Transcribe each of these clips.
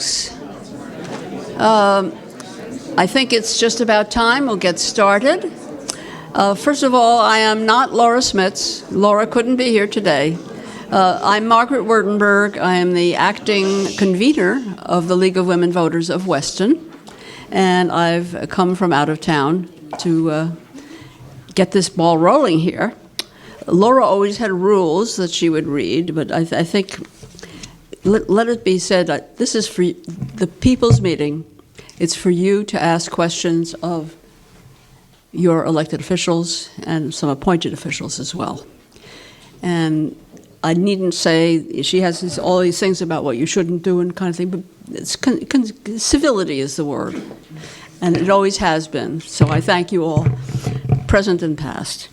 folks. I think it's just about time. We'll get started. First of all, I am not Laura Smits. Laura couldn't be here today. I'm Margaret Wertenberg. I am the acting convener of the League of Women Voters of Weston, and I've come from out of town to get this ball rolling here. Laura always had rules that she would read, but I think let it be said that this is for the people's meeting. It's for you to ask questions of your elected officials and some appointed officials as well. And I needn't say, she has all these things about what you shouldn't do and kind of thing, but civility is the word. And it always has been. So I thank you all, present and past.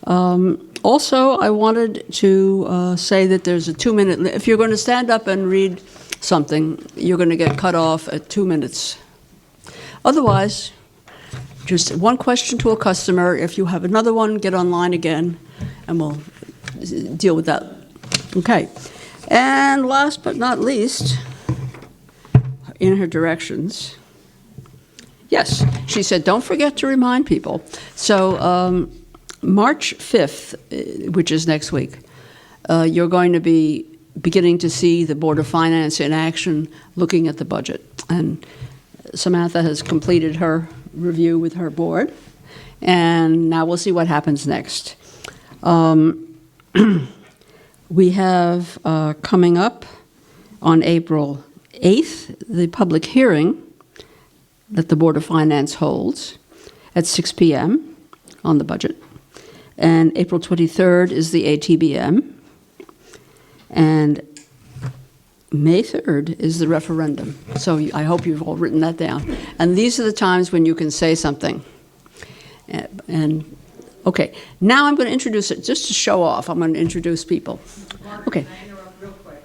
Also, I wanted to say that there's a 2-minute, if you're going to stand up and read something, you're going to get cut off at 2 minutes. Otherwise, just one question to a customer. If you have another one, get online again, and we'll deal with that. Okay. And last but not least, in her directions, yes, she said, don't forget to remind people. So March 5th, which is next week, you're going to be beginning to see the Board of Finance in action looking at the budget. And Samantha has completed her review with her board, and now we'll see what happens next. We have coming up on April 8th, the public hearing that the Board of Finance holds at 6 p.m. on the budget. And April 23rd is the ATBM. And May 3rd is the referendum. So I hope you've all written that down. And these are the times when you can say something. And okay, now I'm going to introduce it, just to show off. I'm going to introduce people. Margaret, okay. Can I interrupt real quick?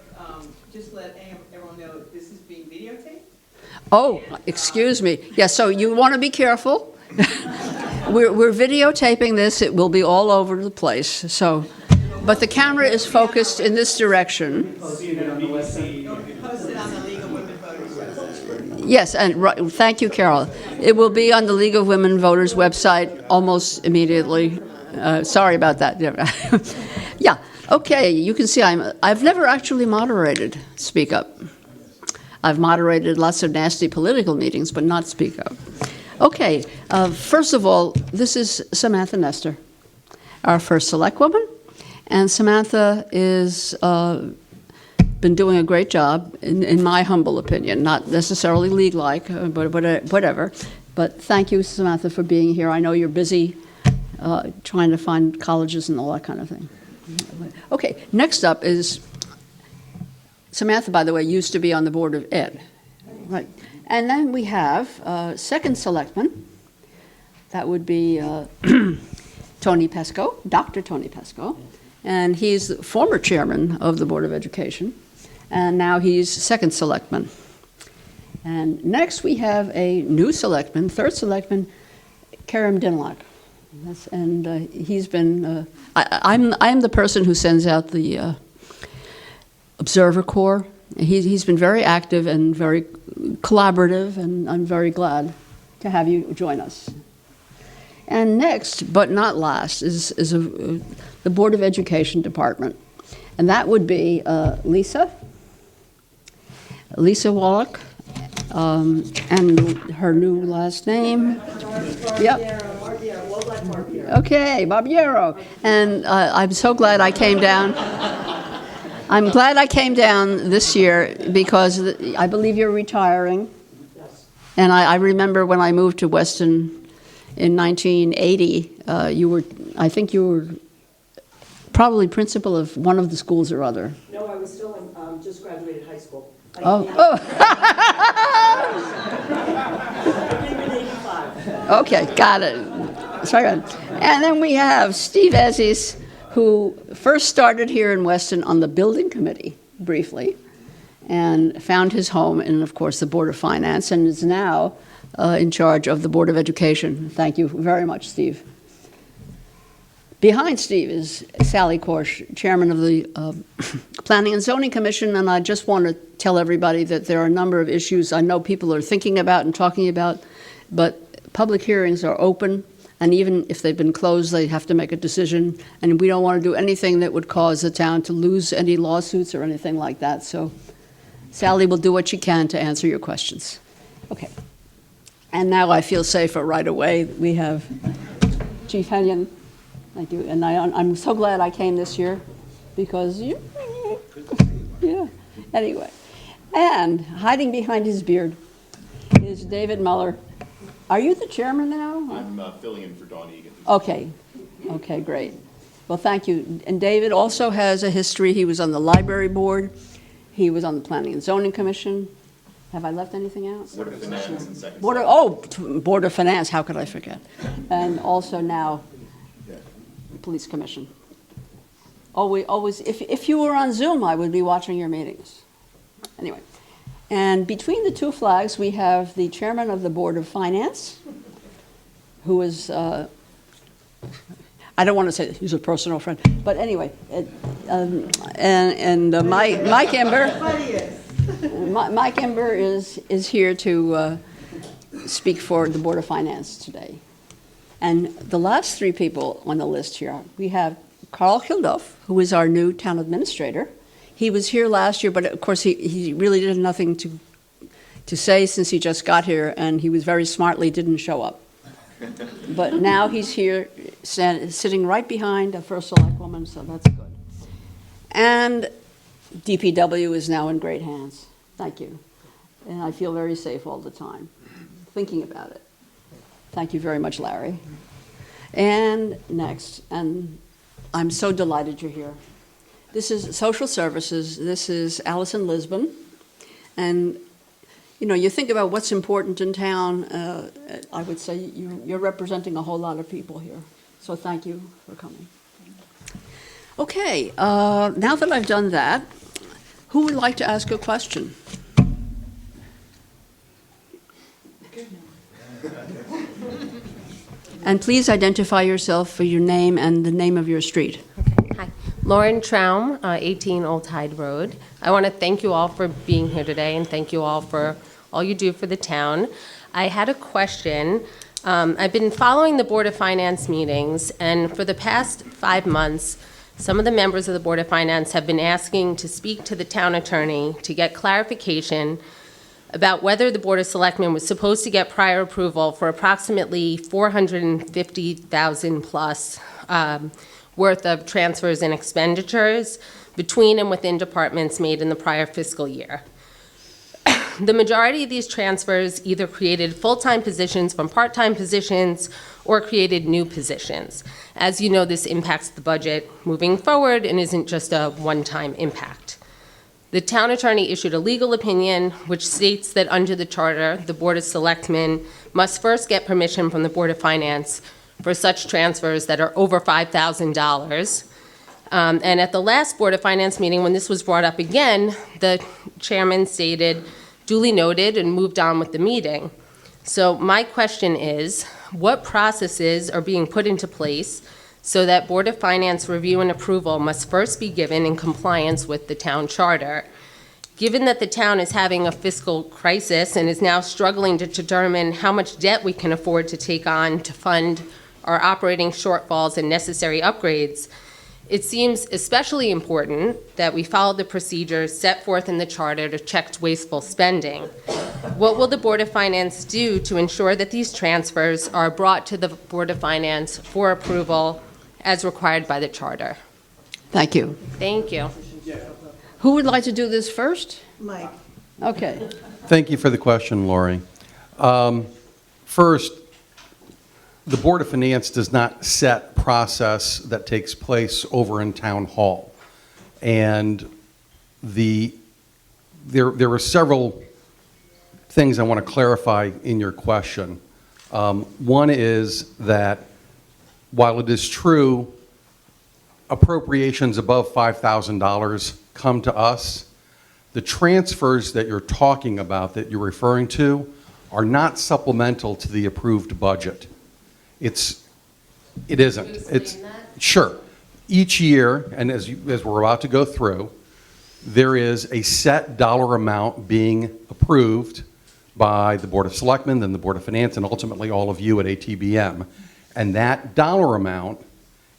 Just let everyone know this is being videotaped. Oh, excuse me. Yeah, so you want to be careful. We're videotaping this. It will be all over the place. So, but the camera is focused in this direction. Posted on the League of Women Voters website. Yes, and thank you, Carol. It will be on the League of Women Voters website almost immediately. Sorry about that. Yeah, okay, you can see I've never actually moderated Speak Up. I've moderated lots of nasty political meetings, but not Speak Up. Okay, first of all, this is Samantha Nestor, our first select woman. And Samantha is been doing a great job, in my humble opinion, not necessarily league-like, but whatever. But thank you, Samantha, for being here. I know you're busy trying to find colleges and all that kind of thing. Okay, next up is, Samantha, by the way, used to be on the Board of Ed. Right. And then we have second selectman. That would be Tony Pesco, Dr. Tony Pesco. And he's the former chairman of the Board of Education, and now he's second selectman. And next we have a new selectman, third selectman, Karim Dinlock. And he's been, I'm the person who sends out the Observer Corps. He's been very active and very collaborative, and I'm very glad to have you join us. And next, but not last, is the Board of Education Department. And that would be Lisa Wallach, and her new last name. Yep. Okay, Barbiero. And I'm so glad I came down. I'm glad I came down this year because I believe you're retiring. Yes. And I remember when I moved to Weston in 1980, I think you were probably principal of one of the schools or other. No, I was still just graduated high school. Okay, got it. Sorry. And then we have Steve Ezzies, who first started here in Weston on the building committee, briefly, and found his home in, of course, the Board of Finance, and is now in charge of the Board of Education. Thank you very much, Steve. Behind Steve is Sally Korsh, Chairman of the Planning and Zoning Commission, and I just want to tell everybody that there are a number of issues I know people are thinking about and talking about, but public hearings are open, and even if they've been closed, they have to make a decision, and we don't want to do anything that would cause the town to lose any lawsuits or anything like that. So Sally will do what she can to answer your questions. Okay. And now I feel safer right away. We have Chief Hennion. Thank you. And I'm so glad I came this year because yeah. Anyway. And hiding behind his beard is David Muller. Are you the chairman now? I'm filling in for Dawn Egan. Okay. Okay, great. Well, thank you. And David also has a history. He was on the library board. He was on the Planning and Zoning Commission. Have I left anything out? Board of Finance and Second. Board of Finance, how could I forget? And also now, Police Commission. Always, if you were on Zoom, I would be watching your meetings. Anyway, and between the two flags, we have the chairman of the Board of Finance, who is, I don't want to say he's a personal friend, but anyway, Mike Ember. Mike Ember is here to speak for the Board of Finance today. And the last three people on the list here, we have Carl Kilduff, who is our new town administrator. He was here last year, but of course he really did nothing to say since he just got here, and he was very smartly didn't show up. But now he's here, sitting right behind a first select woman, so that's good. And DPW is now in great hands. Thank you. And I feel very safe all the time, thinking about it. Thank you very much, Larry. And next, and I'm so delighted you're here. This is Social Services. This is Allison Lisbon. And, you know, you think about what's important in town, I would say you're representing a whole lot of people here. So thank you for coming. Okay, now that I've done that, who would like to ask a question? And please identify yourself for your name and the name of your street. Okay. Hi. Lauren Traum, 18 Old Hyde Road. I want to thank you all for being here today and thank you all for all you do for the town. I had a question. I've been following the Board of Finance meetings, and for the past 5 months, some of the members of the Board of Finance have been asking to speak to the town attorney to get clarification about whether the Board of Selectmen was supposed to get prior approval for approximately $450,000 plus worth of transfers and expenditures between and within departments made in the prior fiscal year. The majority of these transfers either created full-time positions from part-time positions or created new positions. As you know, this impacts the budget moving forward and isn't just a one-time impact. The town attorney issued a legal opinion which states that under the charter, the Board of Selectmen must first get permission from the Board of Finance for such transfers that are over $5,000. And at the last Board of Finance meeting, when this was brought up again, the chairman stated, duly noted, and moved on with the meeting. So my question is, what processes are being put into place so that Board of Finance review and approval must first be given in compliance with the town charter? Given that the town is having a fiscal crisis and is now struggling to determine how much debt we can afford to take on to fund our operating shortfalls and necessary upgrades, it seems especially important that we follow the procedures set forth in the charter to check wasteful spending. What will the Board of Finance do to ensure that these transfers are brought to the Board of Finance for approval as required by the charter? Thank you. Thank you. Who would like to do this first? Mike. Okay. Thank you for the question, Lori. First, the Board of Finance does not set process that takes place over in Town Hall. And there are several things I want to clarify in your question. One is that while it is true appropriations above $5,000 come to us, the transfers that you're talking about, that you're referring to, are not supplemental to the approved budget. It's It isn't. Can you It's explain that? Sure. Each year, and as we're about to go through, there is a set dollar amount being approved by the Board of Selectmen, then the Board of Finance, and ultimately all of you at ATBM. And that dollar amount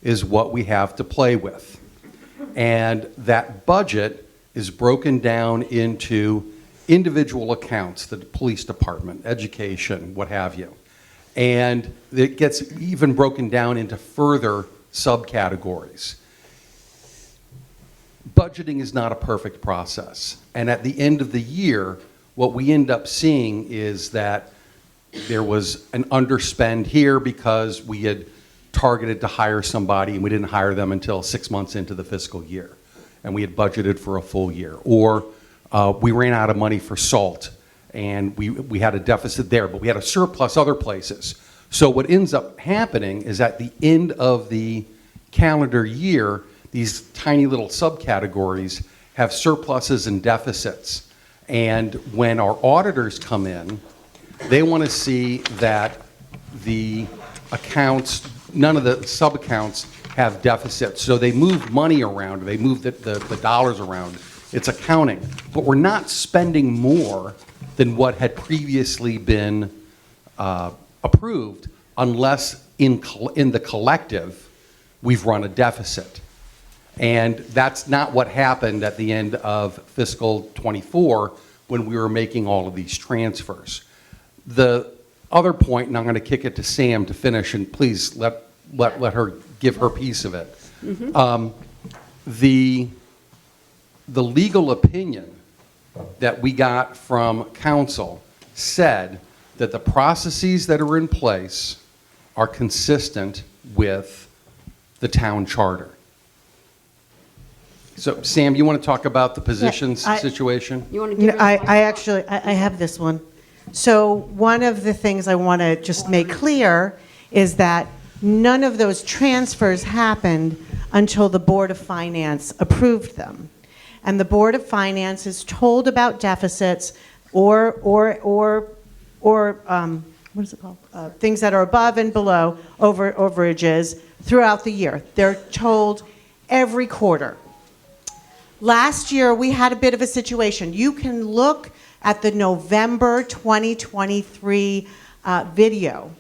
is what we have to play with. And that budget is broken down into individual accounts, the police department, education, what have you. And it gets even broken down into further subcategories. Budgeting is not a perfect process. And at the end of the year, what we end up seeing is that there was an underspend here because we had targeted to hire somebody and we didn't hire them until 6 months into the fiscal year. And we had budgeted for a full year. Or we ran out of money for salt and we had a deficit there, but we had a surplus other places. So what ends up happening is at the end of the calendar year, these tiny little subcategories have surpluses and deficits. And when our auditors come in, they want to see that the accounts, none of the sub-accounts have deficits. So they move money around, they move the dollars around. It's accounting. But we're not spending more than what had previously been approved unless in the collective we've run a deficit. And that's not what happened at the end of fiscal '24 when we were making all of these transfers. The other point, and I'm going to kick it to Sam to finish, and please let her give her piece of it. The legal opinion that we got from counsel said that the processes that are in place are consistent with the town charter. So, Sam, you want to talk about the positions situation? You want to give No, I have this one. So one of the things I want to just make clear is that none of those transfers happened until the Board of Finance approved them. And the Board of Finance is told about deficits or what is it called? Things that are above and below overages throughout the year. They're told every quarter. Last year, we had a bit of a situation. You can look at the November 2023 video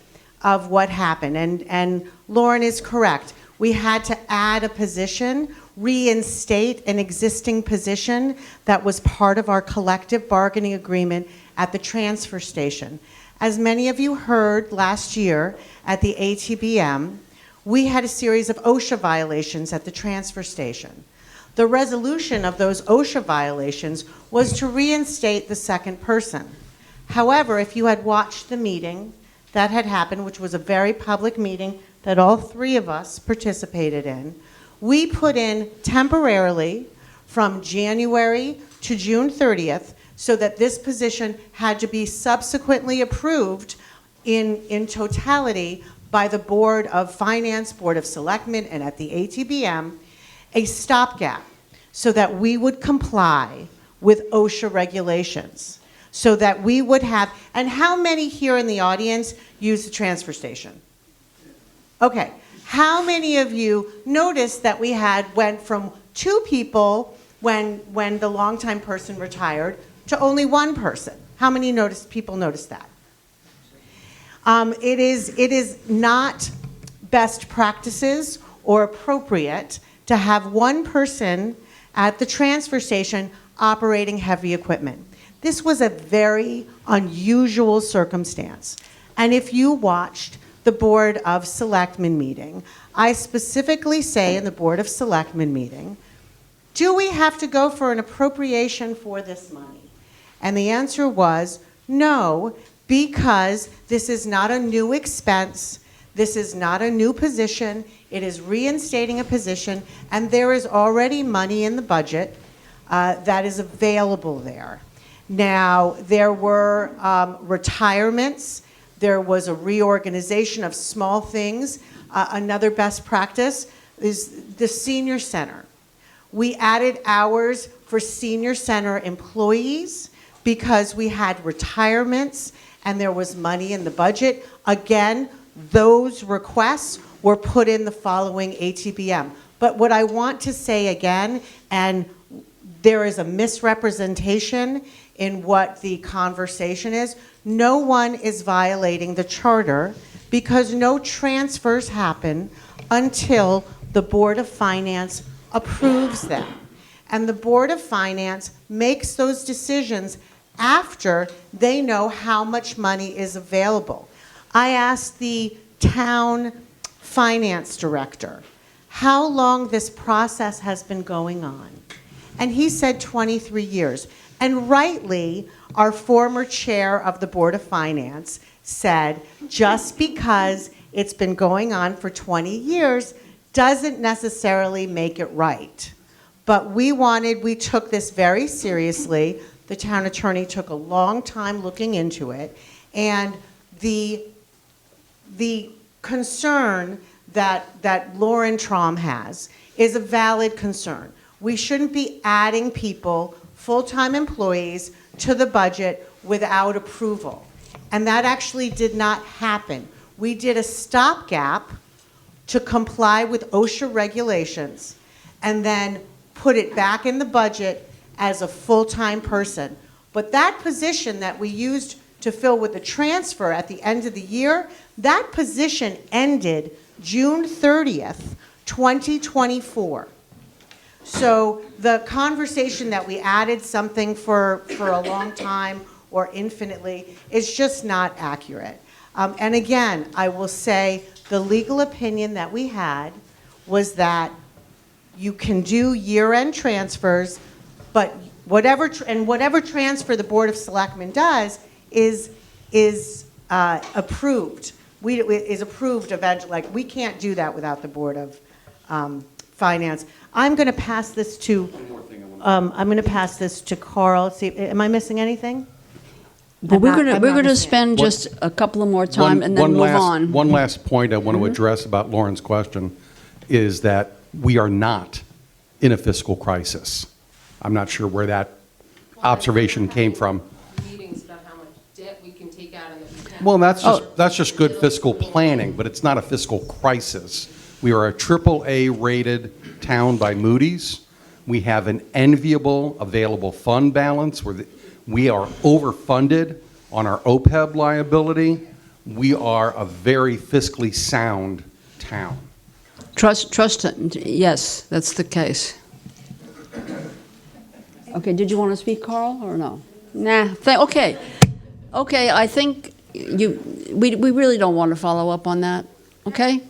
of what happened. And Lauren is correct. We had to add a position, reinstate an existing position that was part of our collective bargaining agreement at the transfer station. As many of you heard last year at the ATBM, we had a series of OSHA violations at the transfer station. The resolution of those OSHA violations was to reinstate the second person. However, if you had watched the meeting that had happened, which was a very public meeting that all three of us participated in, we put in temporarily from January to June 30th so that this position had to be subsequently approved in totality by the Board of Finance, Board of Selectmen, and at the ATBM, a stopgap so that we would comply with OSHA regulations, so that we would have, and how many here in the audience use the transfer station? Okay, how many of you noticed that we went from 2 people when the longtime person retired to only 1 person? How many people noticed that? It is not best practices or appropriate to have 1 person at the transfer station operating heavy equipment. This was a very unusual circumstance. And if you watched the Board of Selectmen meeting, I specifically say in the Board of Selectmen meeting, do we have to go for an appropriation for this money? And the answer was no, because this is not a new expense. This is not a new position. It is reinstating a position, and there is already money in the budget that is available there. Now, there were retirements. There was a reorganization of small things. Another best practice is the senior center. We added hours for senior center employees because we had retirements and there was money in the budget. Again, those requests were put in the following ATBM. But what I want to say again, and there is a misrepresentation in what the conversation is, no one is violating the charter because no transfers happen until the Board of Finance approves them. And the Board of Finance makes those decisions after they know how much money is available. I asked the town finance director how long this process has been going on. And he said 23 years. And rightly, our former chair of the Board of Finance said, just because it's been going on for 20 years doesn't necessarily make it right. But we took this very seriously. The town attorney took a long time looking into it. And the concern that Lauren Traum has is a valid concern. We shouldn't be adding people, full-time employees, to the budget without approval. And that actually did not happen. We did a stopgap to comply with OSHA regulations and then put it back in the budget as a full-time person. But that position that we used to fill with the transfer at the end of the year, that position ended June 30th, 2024. So the conversation that we added something for a long time or infinitely is just not accurate. And again, I will say the legal opinion that we had was that you can do year-end transfers, but whatever transfer the Board of Selectmen does is approved. Is approved eventually. Like, we can't do that without the Board of Finance. I'm going to pass this to. I'm going to pass this to Carl. See, am I missing anything? But we're going to spend just a couple of more time and then move on. One last point I want to address about Lauren's question is that we are not in a fiscal crisis. I'm not sure where that observation came from. Meetings about how much debt we can take out in the town. Well, that's just good fiscal planning, but it's not a fiscal crisis. We are a AAA rated town by Moody's. We have an enviable available fund balance. We are overfunded on our OPEB liability. We are a very fiscally sound town. Trust, yes, that's the case. Okay, did you want to speak, Carl, or no? Nah, okay. Okay, I think we really don't want to follow up on that, okay?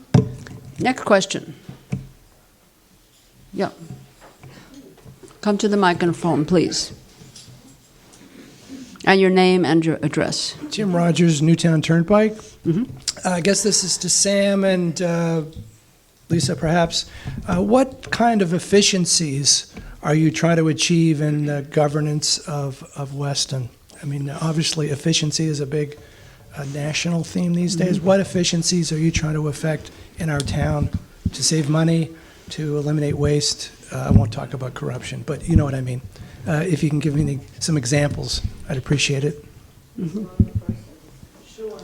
Next question. Yeah. Come to the microphone, please. And your name and your address. Tim Rogers, Newtown Turnpike. I guess this is to Sam and Lisa, perhaps. What kind of efficiencies are you trying to achieve in the governance of Weston? I mean, obviously, efficiency is a big national theme these days. What efficiencies are you trying to affect in our town to save money, to eliminate waste? I won't talk about corruption, but you know what I mean. If you can give me some examples, I'd appreciate it. Sure.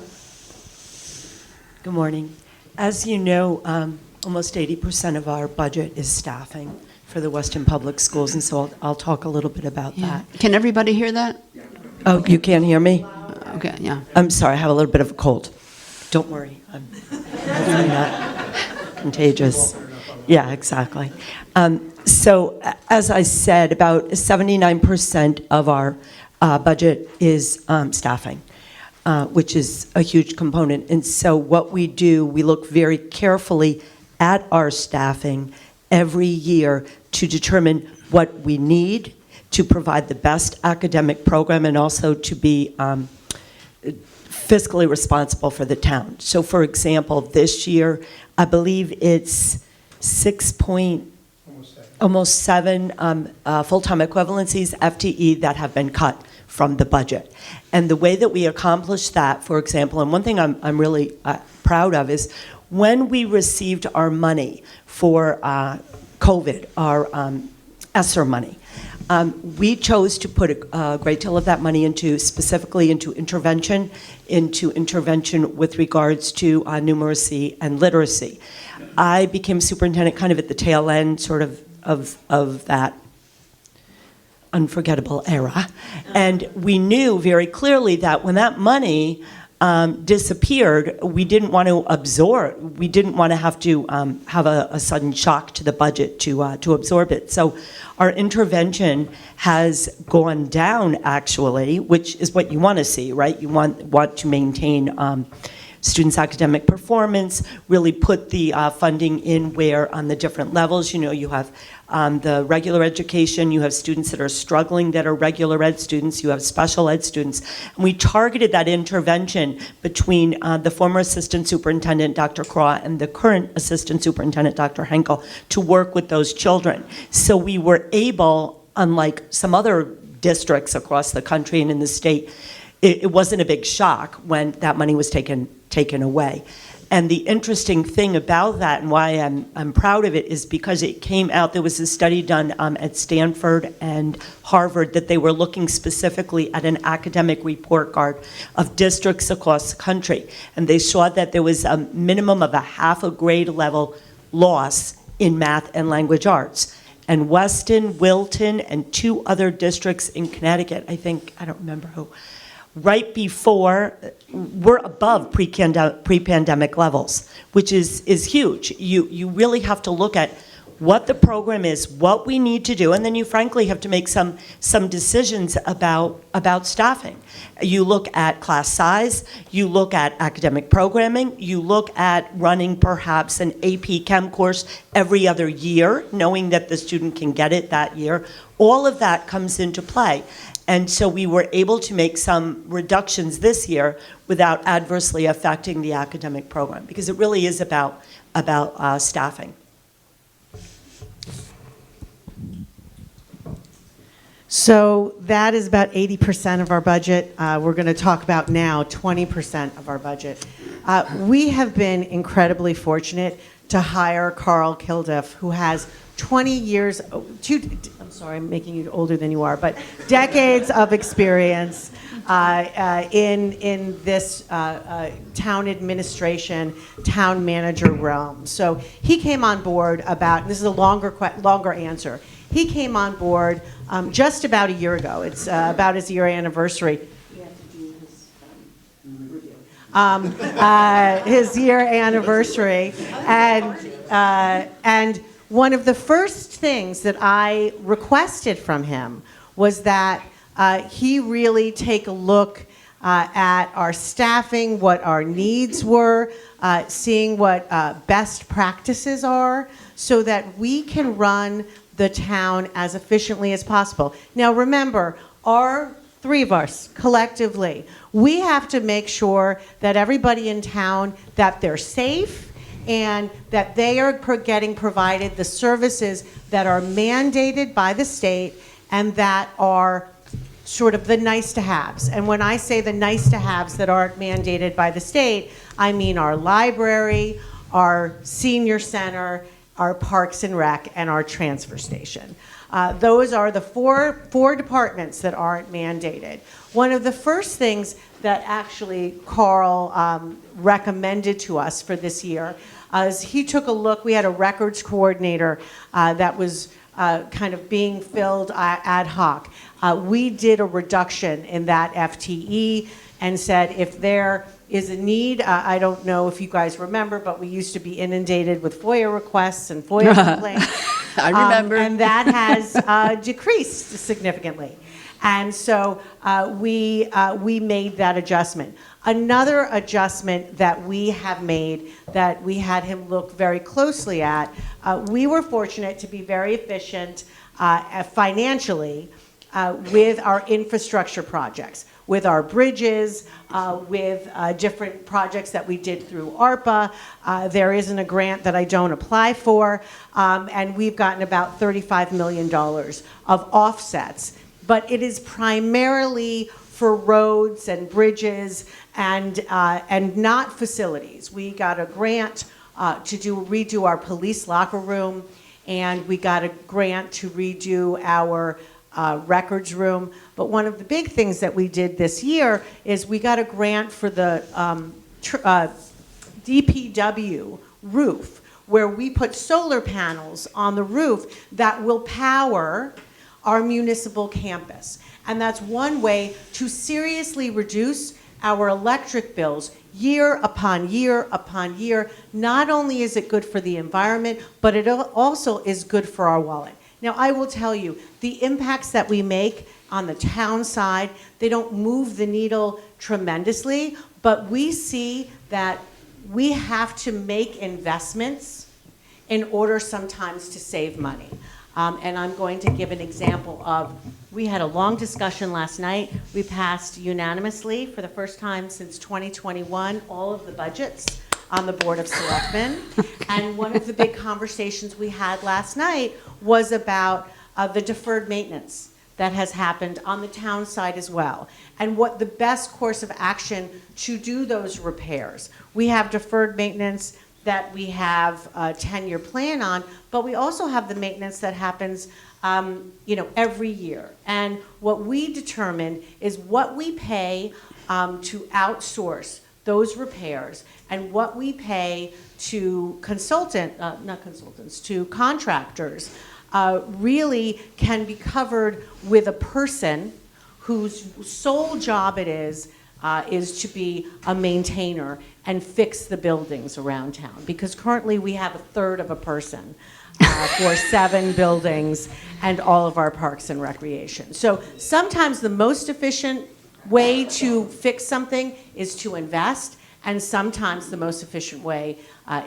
Good morning. As you know, almost 80% of our budget is staffing for the Weston Public Schools, and so I'll talk a little bit about that. Can everybody hear that? Oh, you can't hear me? Okay, yeah. I'm sorry, I have a little bit of a cold. Don't worry, I'm hopefully not contagious. Yeah, exactly. So, as I said, about 79% of our budget is staffing, which is a huge component. And so what we do, we look very carefully at our staffing every year to determine what we need to provide the best academic program and also to be fiscally responsible for the town. So, for example, this year, I believe it's almost seven full-time equivalencies, FTE, that have been cut from the budget. And the way that we accomplish that, for example, and one thing I'm really proud of is when we received our money for COVID, our ESSER money, We chose to put a great deal of that money specifically into intervention with regards to numeracy and literacy. I became superintendent kind of at the tail end sort of that unforgettable era. And we knew very clearly that when that money disappeared, we didn't want to absorb, we didn't want to have a sudden shock to the budget to absorb it. So our intervention has gone down, actually, which is what you want to see, right? You want to maintain students' academic performance, really put the funding in where on the different levels, you have the regular education, you have students that are struggling that are regular ed students, you have special ed students. And we targeted that intervention between the former assistant superintendent, Dr. Craw, and the current assistant superintendent, Dr. Henkel, to work with those children. So we were able, unlike some other districts across the country and in the state, it wasn't a big shock when that money was taken away. And the interesting thing about that and why I'm proud of it is because it came out, there was a study done at Stanford and Harvard that they were looking specifically at an academic report card of districts across the country. And they saw that there was a minimum of a half a grade level loss in math and language arts. And Weston, Wilton, and 2 other districts in Connecticut, I don't remember who, right before, we're above pre-pandemic levels, which is huge. You really have to look at what the program is, what we need to do, and then you frankly have to make some decisions about staffing. You look at class size, you look at academic programming, you look at running perhaps an AP Chem course every other year, knowing that the student can get it that year. All of that comes into play. And so we were able to make some reductions this year without adversely affecting the academic program, because it really is about staffing. So that is about 80% of our budget. We're going to talk about now 20% of our budget. We have been incredibly fortunate to hire Carl Kilduff, who has 20 years, I'm sorry, I'm making you older than you are, but decades of experience in this town administration, town manager realm. So he came on board about, this is a longer answer. He came on board just about a year ago. It's about his year anniversary. We have to do his review. His year anniversary, and one of the first things that I requested from him was that he really take a look at our staffing, what our needs were, seeing what best practices are, so that we can run the town as efficiently as possible. Now remember, our 3 of us collectively, we have to make sure that everybody in town, that they're safe and that they are getting provided the services that are mandated by the state and that are sort of the nice to haves. And when I say the nice to haves that aren't mandated by the state, I mean our library, our senior center, our parks and rec, and our transfer station. Those are the four departments that aren't mandated. One of the first things that actually Carl recommended to us for this year is he took a look. We had a records coordinator that was kind of being filled ad hoc. We did a reduction in that FTE and said if there is a need, I don't know if you guys remember, but we used to be inundated with FOIA requests and FOIA complaints. I remember. And that has decreased significantly. And so we made that adjustment. Another adjustment that we have made that we had him look very closely at, we were fortunate to be very efficient financially with our infrastructure projects, with our bridges, with different projects that we did through ARPA. There isn't a grant that I don't apply for, and we've gotten about $35 million of offsets. But it is primarily for roads and bridges and not facilities. We got a grant to redo our police locker room, and we got a grant to redo our records room. But one of the big things that we did this year is we got a grant for the DPW roof, where we put solar panels on the roof that will power our municipal campus. And that's one way to seriously reduce our electric bills year upon year upon year. Not only is it good for the environment, but it also is good for our wallet. Now, I will tell you, the impacts that we make on the town side, they don't move the needle tremendously, but we see that we have to make investments in order sometimes to save money. And I'm going to give an example of, we had a long discussion last night. We passed unanimously for the first time since 2021 all of the budgets on the Board of Selectmen. And one of the big conversations we had last night was about the deferred maintenance that has happened on the town side as well, and what the best course of action to do those repairs. We have deferred maintenance that we have a 10-year plan on, but we also have the maintenance that happens every year. And what we determine is what we pay to outsource those repairs and what we pay to to contractors really can be covered with a person whose sole job it is to be a maintainer and fix the buildings around town. Because currently we have a third of a person for 7 buildings and all of our parks and recreation. So sometimes the most efficient way to fix something is to invest, and sometimes the most efficient way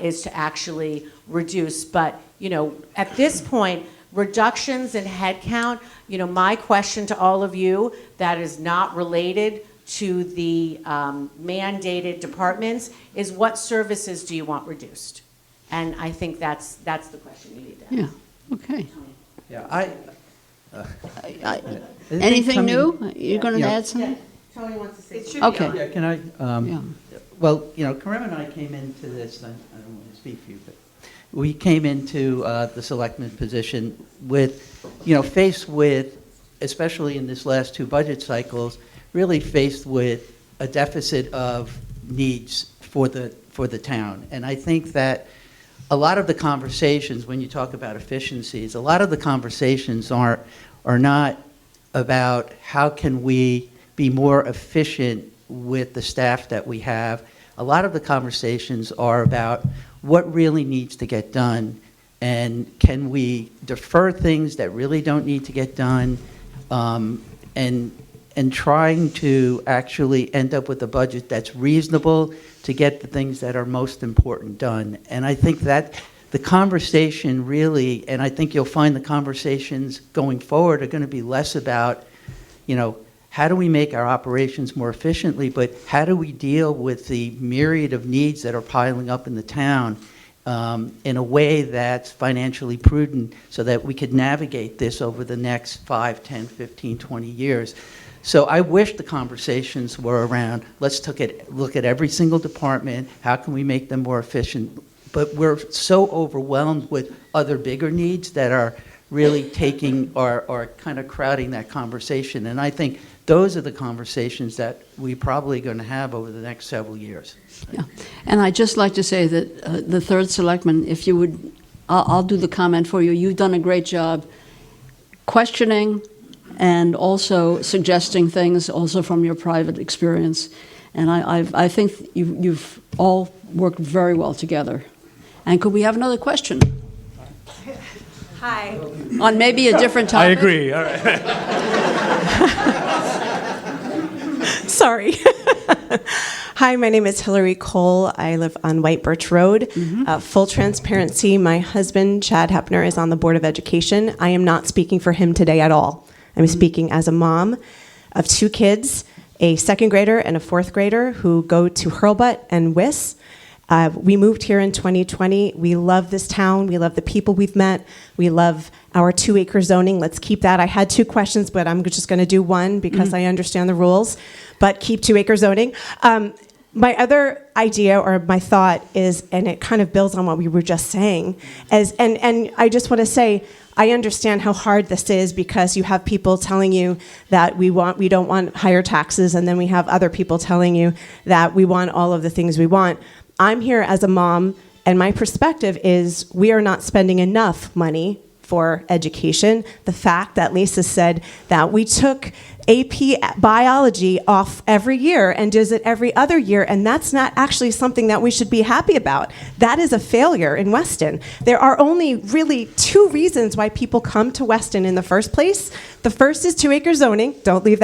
is to actually reduce. But, at this point, reductions in headcount, my question to all of you that is not related to the mandated departments is, what services do you want reduced? And I think that's the question you need to ask. Yeah, okay. Yeah, Anything new? You're going to add something? Tony wants to say It should something. be Yeah, on. can I, Yeah. well, Karim and I came into this, I don't want to speak for you, but we came into the selectman position with, faced with, especially in this last 2 budget cycles, really faced with a deficit of needs for the town. And I think that a lot of the conversations, when you talk about efficiencies, a lot of the conversations are not about how can we be more efficient with the staff that we have. A lot of the conversations are about what really needs to get done, and can we defer things that really don't need to get done, and trying to actually end up with a budget that's reasonable to get the things that are most important done. And I think that the conversation really, and I think you'll find the conversations going forward are going to be less about, how do we make our operations more efficiently, but how do we deal with the myriad of needs that are piling up in the town in a way that's financially prudent so that we could navigate this over the next 5, 10, 15, 20 years. So I wish the conversations were around, let's look at every single department, how can we make them more efficient? But we're so overwhelmed with other bigger needs that are really taking or kind of crowding that conversation. And I think those are the conversations that we're probably going to have over the next several years. Yeah, and I'd just like to say that the third selectman, if you would, I'll do the comment for you. You've done a great job questioning and also suggesting things also from your private experience. And I think you've all worked very well together. And could we have another question? Hi. On maybe a different topic? I agree. All right. Sorry. Hi, my name is Hillary Cole. I live on White Birch Road. Full transparency, my husband, Chad Hepner, is on the Board of Education. I am not speaking for him today at all. I'm speaking as a mom of 2 kids, a 2nd grader and a 4th grader who go to Hurlbut and Wiss. We moved here in 2020. We love this town. We love the people we've met. We love our 2-acre zoning. Let's keep that. I had 2 questions, but I'm just going to do one because I understand the rules. But keep 2-acre zoning. My other idea or my thought is, and it kind of builds on what we were just saying, and I just want to say, I understand how hard this is because you have people telling you that we don't want higher taxes, and then we have other people telling you that we want all of the things we want. I'm here as a mom, and my perspective is we are not spending enough money for education. The fact that Lisa said that we took AP biology off every year and does it every other year, and that's not actually something that we should be happy about. That is a failure in Weston. There are only really 2 reasons why people come to Weston in the first place. The first is 2-acre zoning. Don't lose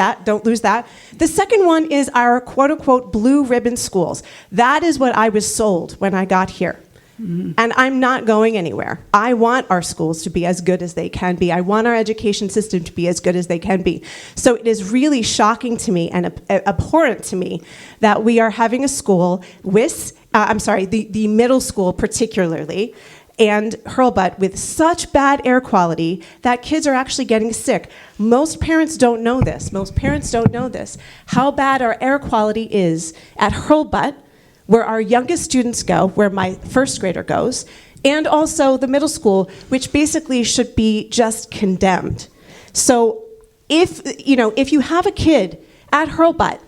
that. The second one is our quote-unquote blue ribbon schools. That is what I was sold when I got here. And I'm not going anywhere. I want our schools to be as good as they can be. I want our education system to be as good as they can be. So it is really shocking to me and abhorrent to me that we are having a school with, the middle school particularly, and Hurlbut with such bad air quality that kids are actually getting sick. Most parents don't know this. How bad our air quality is at Hurlbut, where our youngest students go, where my first grader goes, and also the middle school, which basically should be just condemned. So if you have a kid at Hurlbut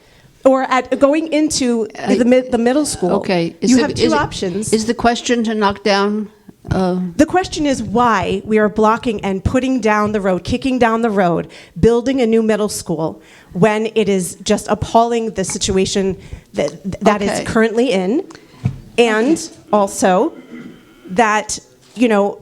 or at going into the middle school, Okay. you have 2 options. Is the question to knock down? The question is why we are blocking and putting down the road, kicking down the road, building a new middle school when it is just appalling the situation that Okay. is currently in. And also that,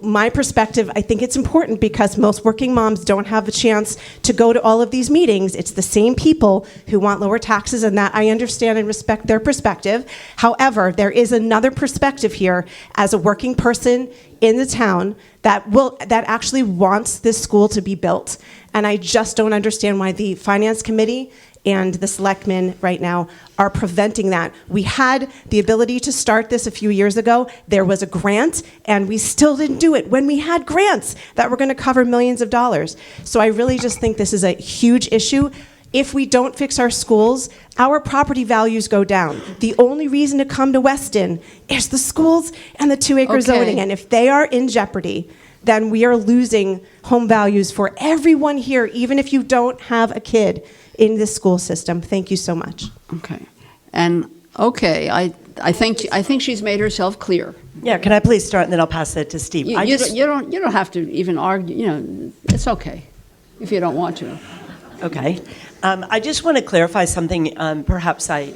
my perspective, I think it's important because most working moms don't have a chance to go to all of these meetings. It's the same people who want lower taxes, and that I understand and respect their perspective. However, there is another perspective here as a working person in the town that actually wants this school to be built. And I just don't understand why the Finance Committee and the Selectmen right now are preventing that. We had the ability to start this a few years ago. There was a grant, and we still didn't do it when we had grants that were going to cover millions of dollars. So I really just think this is a huge issue. If we don't fix our schools, our property values go down. The only reason to come to Weston is the schools and the 2-acre zoning. And if they are in jeopardy, then we are losing home values for everyone here, even if you don't have a kid in this school system. Thank you so much. Okay. And, I think she's made herself clear. Yeah, can I please start, and then I'll pass it to Steve? You don't have to even argue, it's okay if you don't want to. Okay. I just want to clarify something. Perhaps I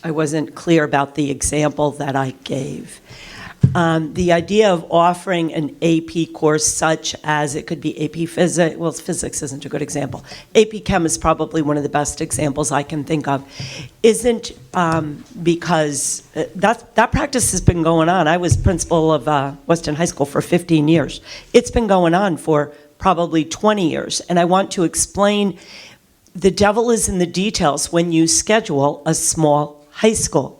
wasn't clear about the example that I gave. The idea of offering an AP course such as it could be AP Physics, well, physics isn't a good example. AP Chem is probably one of the best examples I can think of, isn't because that practice has been going on. I was principal of Weston High School for 15 years. It's been going on for probably 20 years. And I want to explain the devil is in the details when you schedule a small high school.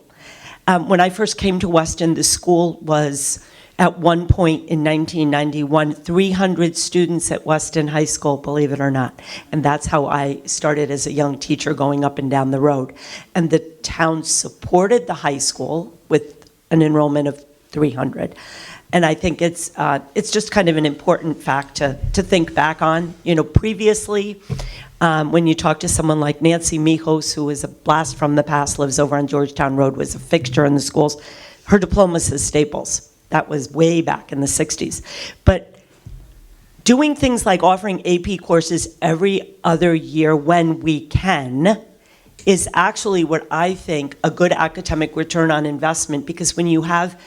When I first came to Weston, the school was, at one point in 1991, 300 students at Weston High School, believe it or not. And that's how I started as a young teacher going up and down the road. And the town supported the high school with an enrollment of 300. And I think it's just kind of an important fact to think back on. Previously, when you talk to someone like Nancy Mijos, who is a blast from the past, lives over on Georgetown Road, was a fixture in the schools, her diploma says Staples. That was way back in the 60s. But doing things like offering AP courses every other year when we can is actually what I think a good academic return on investment, because when you have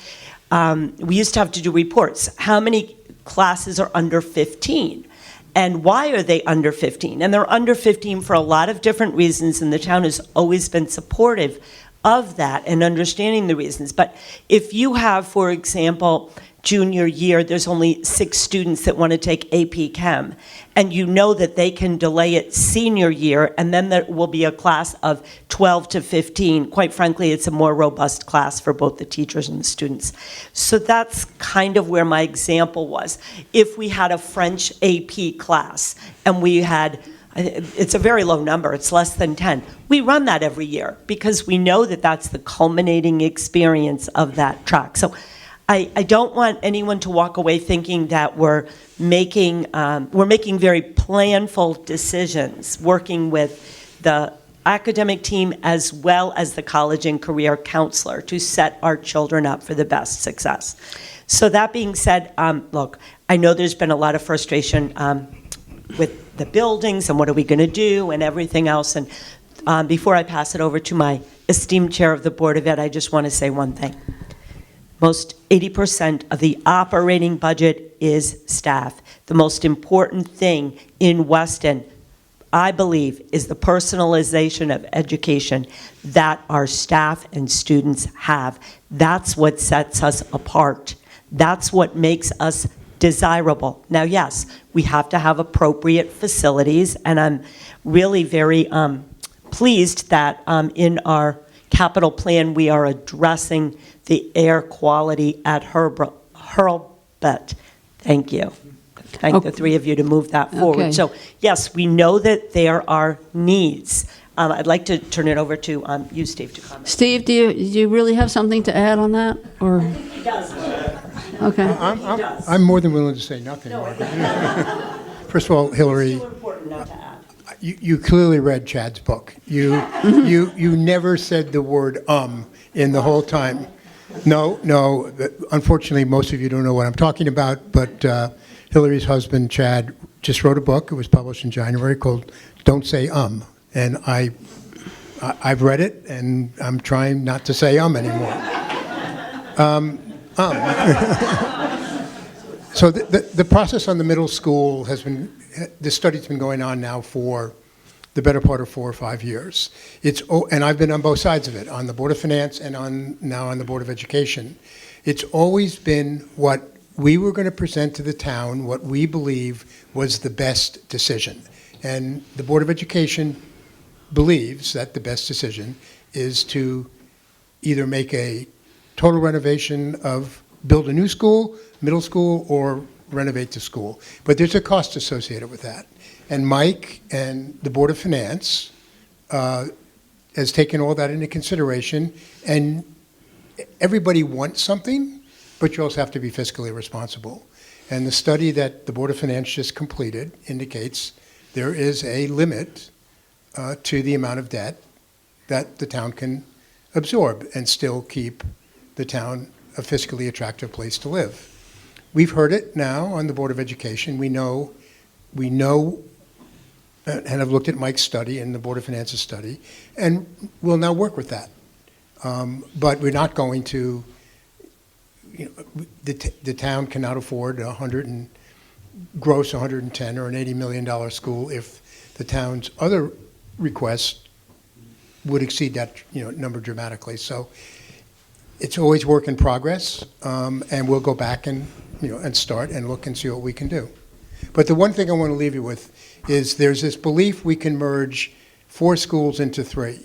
we used to have to do reports. How many classes are under 15? And why are they under 15? And they're under 15 for a lot of different reasons, and the town has always been supportive of that and understanding the reasons. But if you have, for example, junior year, there's only 6 students that want to take AP Chem, and you know that they can delay it senior year, and then there will be a class of 12 to 15. Quite frankly, it's a more robust class for both the teachers and the students. So that's kind of where my example was. If we had a French AP class, and we had It's a very low number. It's less than 10. We run that every year because we know that that's the culminating experience of that track. So I don't want anyone to walk away thinking that we're making very planful decisions, working with the academic team as well as the college and career counselor to set our children up for the best success. So that being said, look, I know there's been a lot of frustration with the buildings and what are we going to do and everything else. And before I pass it over to my esteemed chair of the Board of Ed, I just want to say one thing. Most 80% of the operating budget is staff. The most important thing in Weston, I believe, is the personalization of education that our staff and students have. That's what sets us apart. That's what makes us desirable. Now, yes, we have to have appropriate facilities, and I'm really very pleased that in our capital plan we are addressing the air quality at Hurlbut. Thank you. Thank the three of you to move that forward. Okay. So, yes, we know that there are needs. I'd like to turn it over to you, Steve, to comment. Steve, do you really have something to add on that? Or He does. okay. I'm more than willing to say nothing, Margaret. First of all, Hillary, It's so important not to add. you clearly read Chad's book. You never said the word in the whole time. No. Unfortunately, most of you don't know what I'm talking about, but Hillary's husband, Chad, just wrote a book. It was published in January called Don't Say And I've read it, and I'm trying not to say anymore. So the process on the middle school the study's been going on now for the better part of 4 or 5 years. And I've been on both sides of it, on the Board of Finance and now on the Board of Education. It's always been what we were going to present to the town, what we believe was the best decision. And the Board of Education believes that the best decision is to either make a total renovation build a new school, middle school, or renovate the school. But there's a cost associated with that. And Mike and the Board of Finance has taken all that into consideration. And everybody wants something, but you also have to be fiscally responsible. And the study that the Board of Finance just completed indicates there is a limit to the amount of debt that the town can absorb and still keep the town a fiscally attractive place to live. We've heard it now on the Board of Education. We know, and have looked at Mike's study and the Board of Finance's study, and we'll now work with that. But we're not going to, the town cannot afford gross $110 or an $80 million school if the town's other requests would exceed that number dramatically. So it's always work in progress, and we'll go back and start and look and see what we can do. But the one thing I want to leave you with is there's this belief we can merge 4 schools into 3.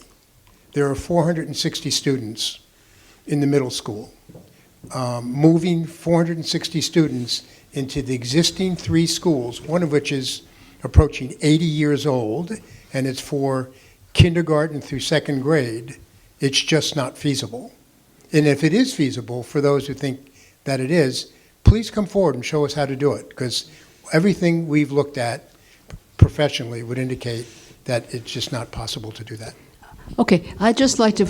There are 460 students in the middle school. Moving 460 students into the existing 3 schools, one of which is approaching 80 years old, and it's for kindergarten through 2nd grade, it's just not feasible. And if it is feasible, for those who think that it is, please come forward and show us how to do it, because everything we've looked at professionally would indicate that it's just not possible to do that. Okay, I'd just like to,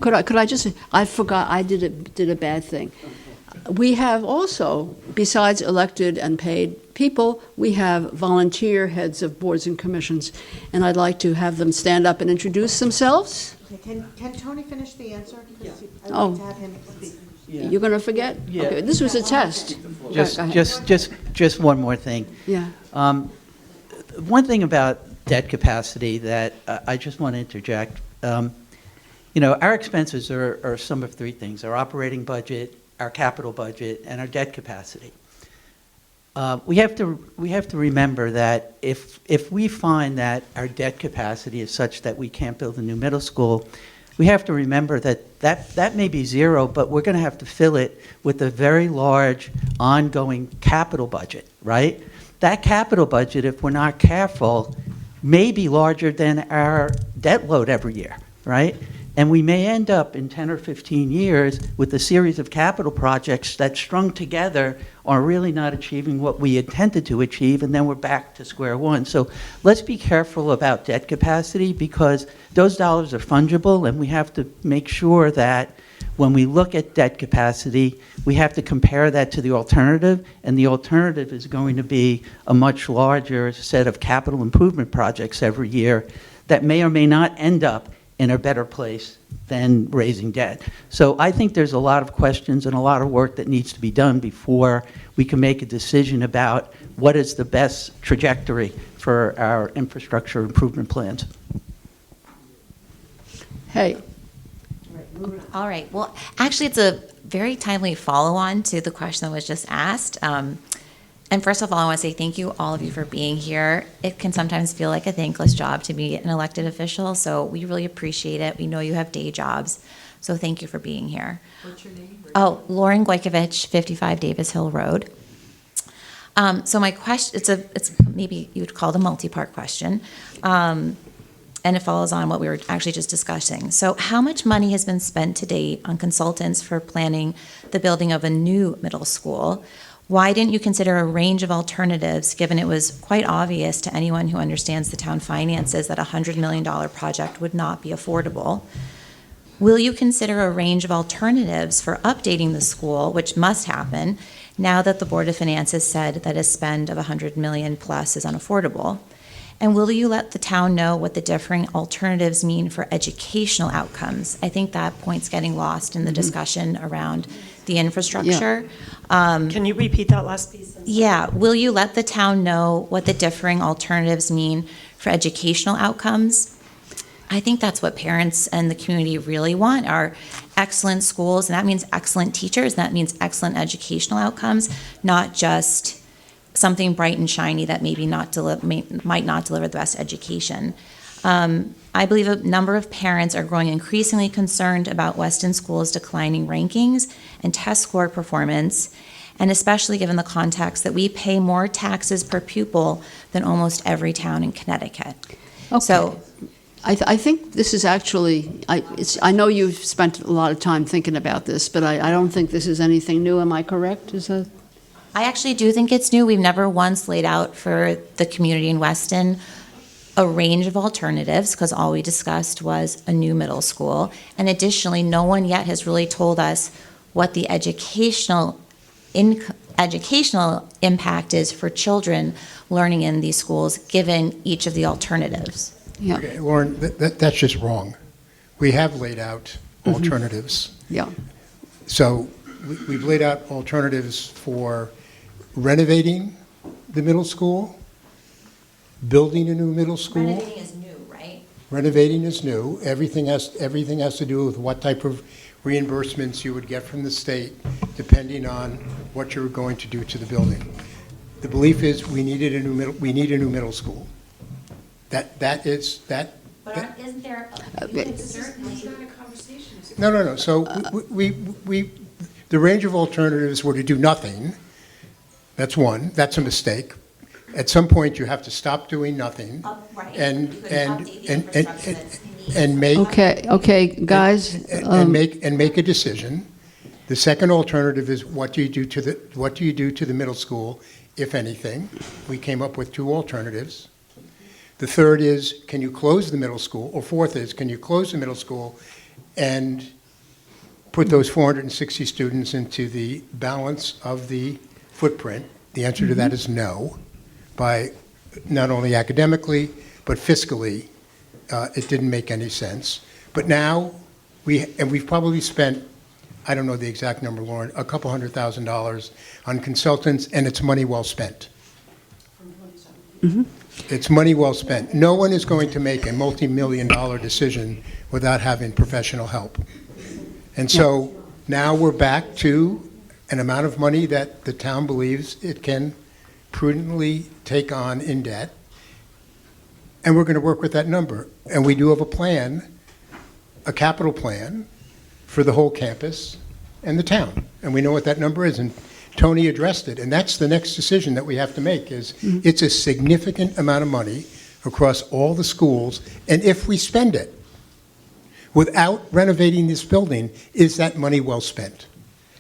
could I just, I forgot, I did a bad thing. We have also, besides elected and paid people, we have volunteer heads of boards and commissions, and I'd like to have them stand up and introduce themselves. Can Tony finish the answer? I'd Oh. like to have him speak. You're going to forget? Yeah. Okay, this was a test. Go ahead. Just one more thing. Yeah. One thing about debt capacity that I just want to interject. Our expenses are some of 3 things: our operating budget, our capital budget, and our debt capacity. We have to remember that if we find that our debt capacity is such that we can't build a new middle school, we have to remember that may be 0, but we're going to have to fill it with a very large ongoing capital budget, right? that capital budget, if we're not careful, may be larger than our debt load every year, right? And we may end up in 10 or 15 years with a series of capital projects that strung together are really not achieving what we intended to achieve, and then we're back to square one. So let's be careful about debt capacity, because those dollars are fungible, and we have to make sure that when we look at debt capacity, we have to compare that to the alternative, and the alternative is going to be a much larger set of capital improvement projects every year that may or may not end up in a better place than raising debt. So I think there's a lot of questions and a lot of work that needs to be done before we can make a decision about what is the best trajectory for our infrastructure improvement plans. Hey, All right. Well, actually, it's a very timely follow-on to the question that was just asked. And first of all, I want to say thank you, all of you, for being here. It can sometimes feel like a thankless job to be an elected official, so we really appreciate it. We know you have day jobs, so thank you for being here. What's your name? Oh, Lauren Goikovich, 55 Davis Hill Road. So my question, it's maybe you would call it a multi-part question, and it follows on what we were actually just discussing. So how much money has been spent to date on consultants for planning the building of a new middle school? Why didn't you consider a range of alternatives, given it was quite obvious to anyone who understands the town finances that a $100 million project would not be affordable? Will you consider a range of alternatives for updating the school, which must happen now that the Board of Finance has said that a spend of $100 million plus is unaffordable? And will you let the town know what the differing alternatives mean for educational outcomes? I think that point's getting lost in the discussion around the infrastructure. Can you repeat that last piece? Yeah, will you let the town know what the differing alternatives mean for educational outcomes? I think that's what parents and the community really want, are excellent schools, and that means excellent teachers, and that means excellent educational outcomes, not just something bright and shiny that maybe might not deliver the best education. I believe a number of parents are growing increasingly concerned about Weston schools' declining rankings and test score performance, and especially given the context that we pay more taxes per pupil than almost every town in Connecticut. okay. So, I think this is actually, I know you've spent a lot of time thinking about this, but I don't think this is anything new. Am I correct? Is that? I actually do think it's new. We've never once laid out for the community in Weston a range of alternatives, because all we discussed was a new middle school. And additionally, no one yet has really told us what the educational impact is for children learning in these schools, given each of the alternatives. Yeah. Okay, Lauren, that's just wrong. We have laid out alternatives. Yeah. So we've laid out alternatives for renovating the middle school, building a new middle school. Renovating is new, right? Renovating is new. Everything has to do with what type of reimbursements you would get from the state, depending on what you're going to do to the building. The belief is we need a new middle school. That is. But isn't there? No. So we the range of alternatives were to do nothing. That's one. That's a mistake. At some point, you have to stop doing nothing and make Okay, guys. and make a decision. The second alternative is what do you do to the middle school, if anything? We came up with two alternatives. The third is, can you close the middle school? Or fourth is, can you close the middle school and put those 460 students into the balance of the footprint? The answer to that is no. By not only academically, but fiscally, it didn't make any sense. But now, we've probably spent, I don't know the exact number, Lauren, a couple $100,000 on consultants, and it's money well spent. It's money well spent. No one is going to make a multi-million-dollar decision without having professional help. And so now we're back to an amount of money that the town believes it can prudently take on in debt, and we're going to work with that number. And we do have a plan, a capital plan, for the whole campus and the town. And we know what that number is. And Tony addressed it, and that's the next decision that we have to make, is it's a significant amount of money across all the schools, and if we spend it without renovating this building, is that money well spent?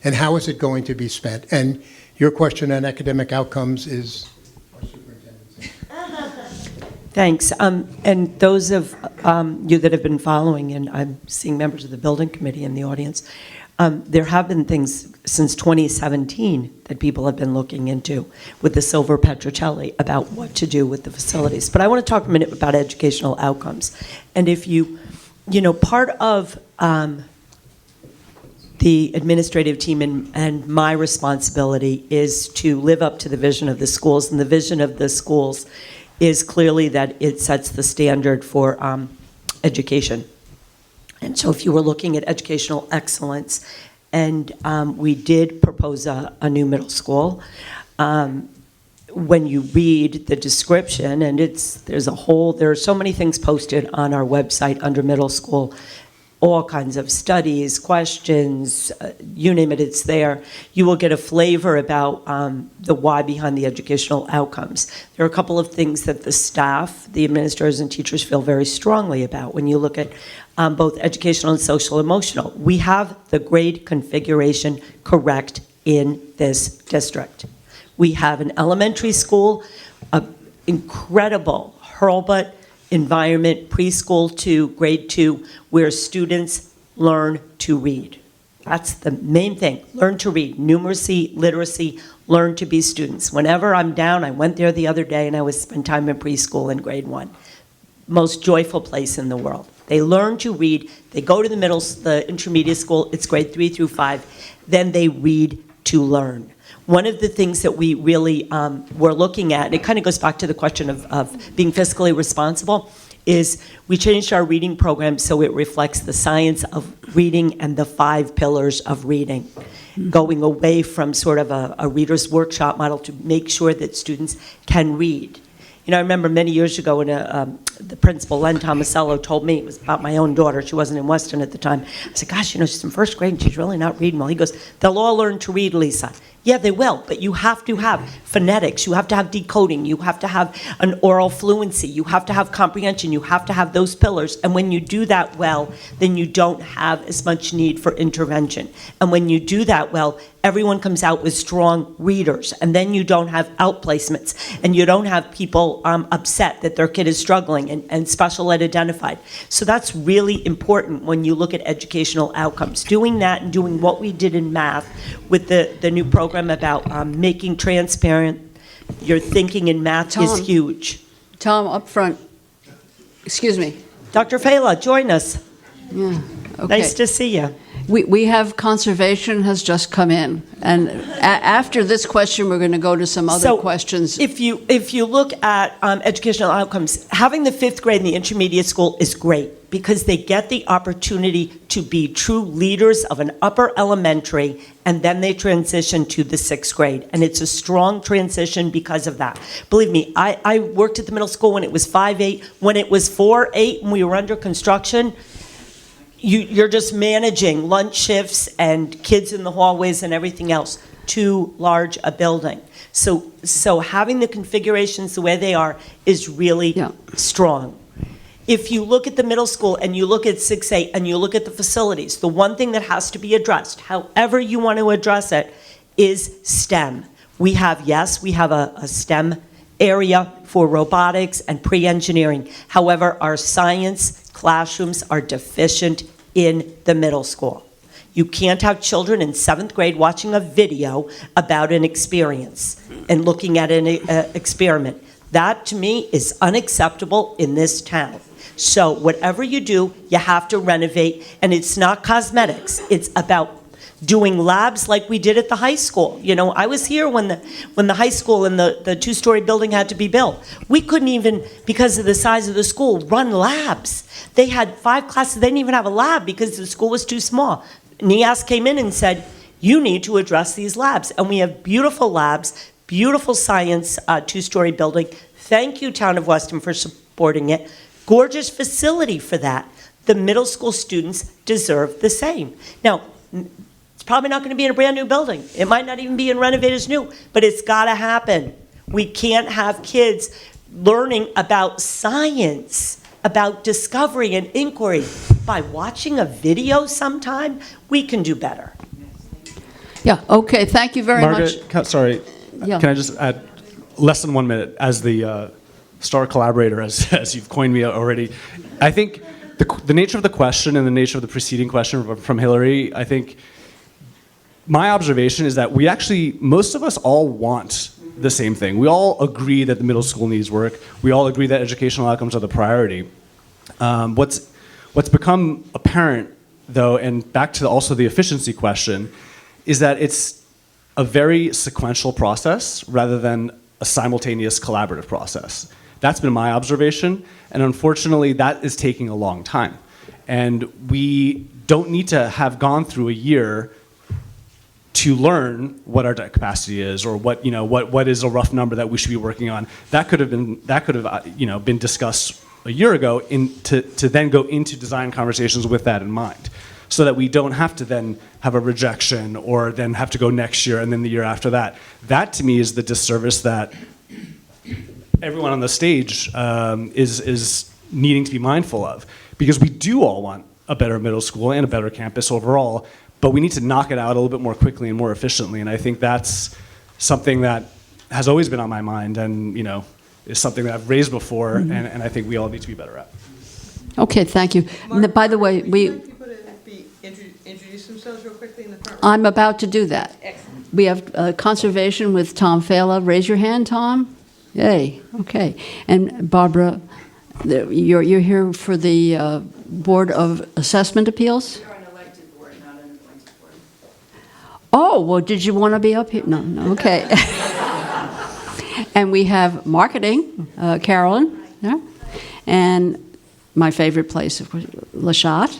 And how is it going to be spent? And your question on academic outcomes is our superintendent's. Thanks. And those of you that have been following, and I'm seeing members of the building committee in the audience, there have been things since 2017 that people have been looking into with the Silver Petrocelli about what to do with the facilities. But I want to talk a minute about educational outcomes. And if you part of the administrative team and my responsibility is to live up to the vision of the schools. And the vision of the schools is clearly that it sets the standard for education. And so if you were looking at educational excellence, and we did propose a new middle school, when you read the description, and there are so many things posted on our website under middle school, all kinds of studies, questions, you name it, it's there. You will get a flavor about the why behind the educational outcomes. There are a couple of things that the staff, the administrators and teachers feel very strongly about when you look at both educational and social emotional. We have the grade configuration correct in this district. We have an elementary school, an incredible Hurlbut environment, preschool to grade 2, where students learn to read. That's the main thing. Learn to read. Numeracy, literacy, learn to be students. Whenever I'm down, I went there the other day and I was spend time in preschool in grade 1. Most joyful place in the world. They learn to read. They go to the intermediate school. It's grade 3 through 5. Then they read to learn. One of the things that we really were looking at, and it kind of goes back to the question of being fiscally responsible, is we changed our reading program so it reflects the science of reading and the 5 pillars of reading, going away from sort of a reader's workshop model to make sure that students can read. I remember many years ago when the principal, Len Tomasello, told me, it was about my own daughter, she wasn't in Weston at the time. I said, gosh, she's in first grade and she's really not reading well. He goes, they'll all learn to read, Lisa. Yeah, they will, but you have to have phonetics, you have to have decoding, you have to have an oral fluency, you have to have comprehension, you have to have those pillars, and when you do that well, then you don't have as much need for intervention. And when you do that well, everyone comes out with strong readers, and then you don't have outplacements, and you don't have people upset that their kid is struggling and special ed identified. So that's really important when you look at educational outcomes. Doing that and doing what we did in math with the new program about making transparent your thinking in math is huge. Tom, up front. Excuse me. Dr. Fela, join us. Yeah, okay. Nice to see you. We have conservation has just come in, and after this question, we're going to go to some other questions. If you look at educational outcomes, having the 5th grade in the intermediate school is great because they get the opportunity to be true leaders of an upper elementary, and then they transition to the 6th grade, and it's a strong transition because of that. Believe me, I worked at the middle school when it was 5-8. When it was 4-8 and we were under construction, you're just managing lunch shifts and kids in the hallways and everything else. Too large a building. So having the configurations the way they are is really strong. If you look at the middle school and you look at 6-8 and you look at the facilities, the one thing that has to be addressed, however you want to address it, is STEM. We have a STEM area for robotics and pre-engineering. However, our science classrooms are deficient in the middle school. You can't have children in 7th grade watching a video about an experience and looking at an experiment. That, to me, is unacceptable in this town. So whatever you do, you have to renovate, and it's not cosmetics. It's about doing labs like we did at the high school. I was here when the high school and the 2-story building had to be built. We couldn't even, because of the size of the school, run labs. They had 5 classes. They didn't even have a lab because the school was too small. NIAS came in and said, you need to address these labs. And we have beautiful labs, beautiful science 2-story building. Thank you, Town of Weston, for supporting it. Gorgeous facility for that. The middle school students deserve the same. Now, It's probably not going to be in a brand-new building. It might not even be in renovated new, but it's got to happen. We can't have kids learning about science, about discovery and inquiry. By watching a video sometime, we can do better. Yeah, okay, thank you very much. Margaret, sorry, Yeah. can I just add less than 1 minute as the star collaborator, as you've coined me already? I think the nature of the question and the nature of the preceding question from Hillary, I think my observation is that we actually, most of us all want the same thing. We all agree that the middle school needs work. We all agree that educational outcomes are the priority. What's become apparent, though, and back to also the efficiency question, is that it's a very sequential process rather than a simultaneous collaborative process. That's been my observation, and unfortunately, that is taking a long time. And we don't need to have gone through a year to learn what our debt capacity is, or what is a rough number that we should be working on. That could have been discussed a year ago to then go into design conversations with that in mind, so that we don't have to then have a rejection or then have to go next year and then the year after that. That to me is the disservice that everyone on the stage is needing to be mindful of, because we do all want a better middle school and a better campus overall, but we need to knock it out a little bit more quickly and more efficiently. And I think that's something that has always been on my mind, and is something that I've raised before, and I think we all need to be better at. Okay, thank you. By the way, People to introduce themselves real quickly in the front row. I'm about to do that. Excellent. We have conservation with Tom Fela. Raise your hand, Tom. Yay, okay. And Barbara, you're here for the Board of Assessment Appeals? You're an elected board, not an appointed board. Oh, well, did you want to be up here? No, okay. And we have marketing, Carolyn, yeah? And my favorite place, of course, Lashat.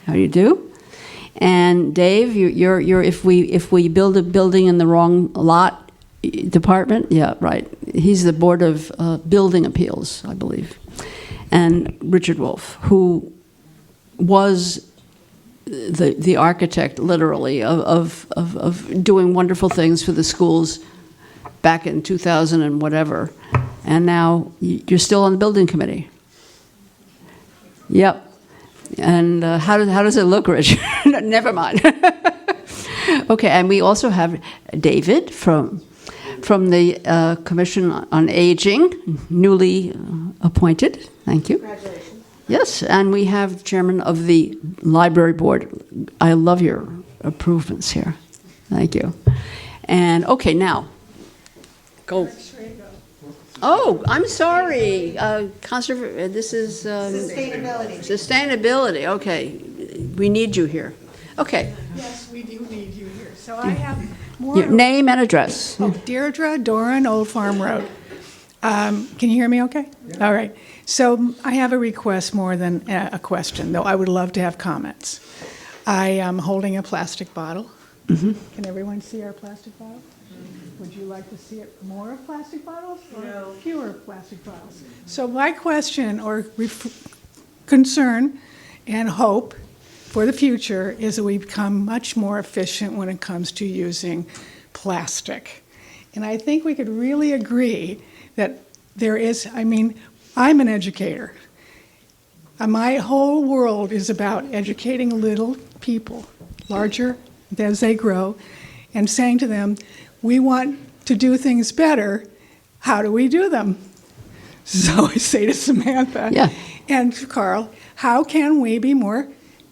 How do you do? And Dave, you're if we build a building in the wrong lot department, yeah, right. He's the Board of Building Appeals, I believe. And Richard Wolf, who was the architect, literally, of doing wonderful things for the schools back in 2000 and whatever. And now you're still on the building committee. Yep. And how does it look, Richard? Never mind. Okay, and we also have David from the Commission on Aging, newly appointed. Thank you. Congratulations. Yes, and we have Chairman of the Library Board. I love your improvements here. Thank you. And okay, now go. Oh, I'm sorry. This is sustainability. Okay, we need you here. Okay. Yes, we do need you here. So I have more. Your name and address. Oh, Deirdre Doran, Old Farm Road. Can you hear me okay? Yeah. All right. So I have a request more than a question, though I would love to have comments. I am holding a plastic bottle. Mm-hmm. Can everyone see our plastic bottle? Would you like to see it more of plastic bottles or fewer plastic bottles? So my question or concern and hope for the future is that we become much more efficient when it comes to using plastic. And I think we could really agree that there is, I'm an educator. My whole world is about educating little people, larger as they grow, and saying to them, we want to do things better. How do we do them? So I say to Samantha and Carl, how can we be more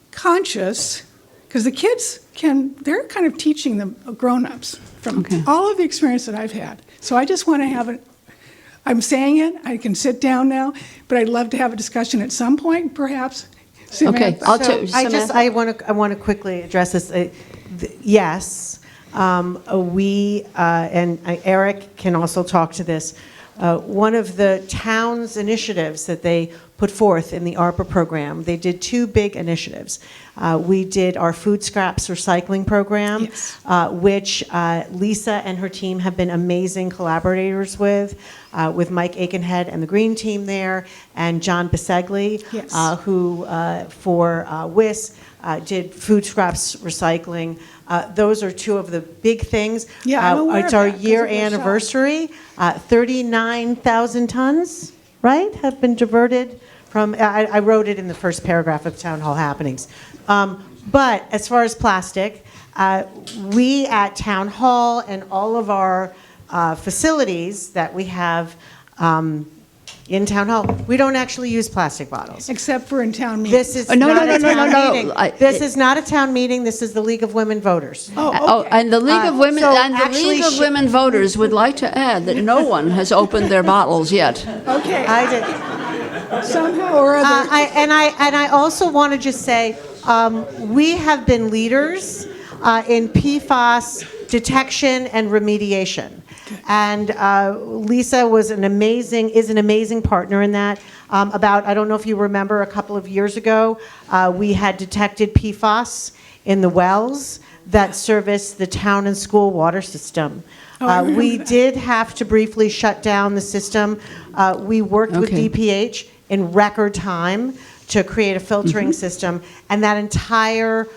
conscious? Because the kids they're kind of teaching the grown-ups from all of the experience that I've had. So I just want to have I'm saying it, I can sit down now, but I'd love to have a discussion at some point, perhaps. Samantha. Okay, I want to quickly address this. Yes. We, and Eric can also talk to this, one of the town's initiatives that they put forth in the ARPA program. They did two big initiatives. We did our food scraps recycling program, which Lisa and her team have been amazing collaborators with Mike Aikenhead and the Green Team there, and John Bisegli, who for WIS did food scraps recycling. Those are two of the big things. Yeah, I'm aware it's of our that, 'cause year it was anniversary. 39,000 tons, right, have been diverted from, I wrote it in the first paragraph of Town Hall Happenings. But as far as plastic, we at Town Hall and all of our facilities that we have in Town Hall, we don't actually use plastic bottles. Except for in town meetings. This is not a town meeting. This is not a town meeting. This is the League of Women Voters. Oh, and the League of Women, so and the actually League of she- Women Voters would like to add that no one has opened their bottles yet. Okay. I did. Somehow or other. I also want to just say, we have been leaders in PFAS detection and remediation. And Lisa is an amazing partner in that. I don't know if you remember, a couple of years ago, we had detected PFAS in the wells that service the town and school water system. We did have to briefly shut down the system. We worked with DPH in record time to create a filtering system, and that entire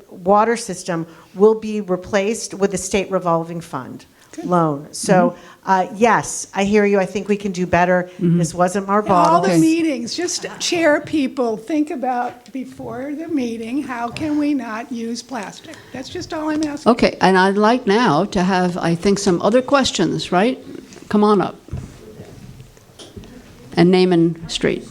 water system will be replaced with a state revolving fund loan. So, yes, I hear you. I think we can do better. This wasn't our All bottle. the meetings, just chair people, think about before the meeting, how can we not use plastic? That's just all I'm asking. Okay, and I'd like now to have, I think, some other questions, right? Come on up. And name and street.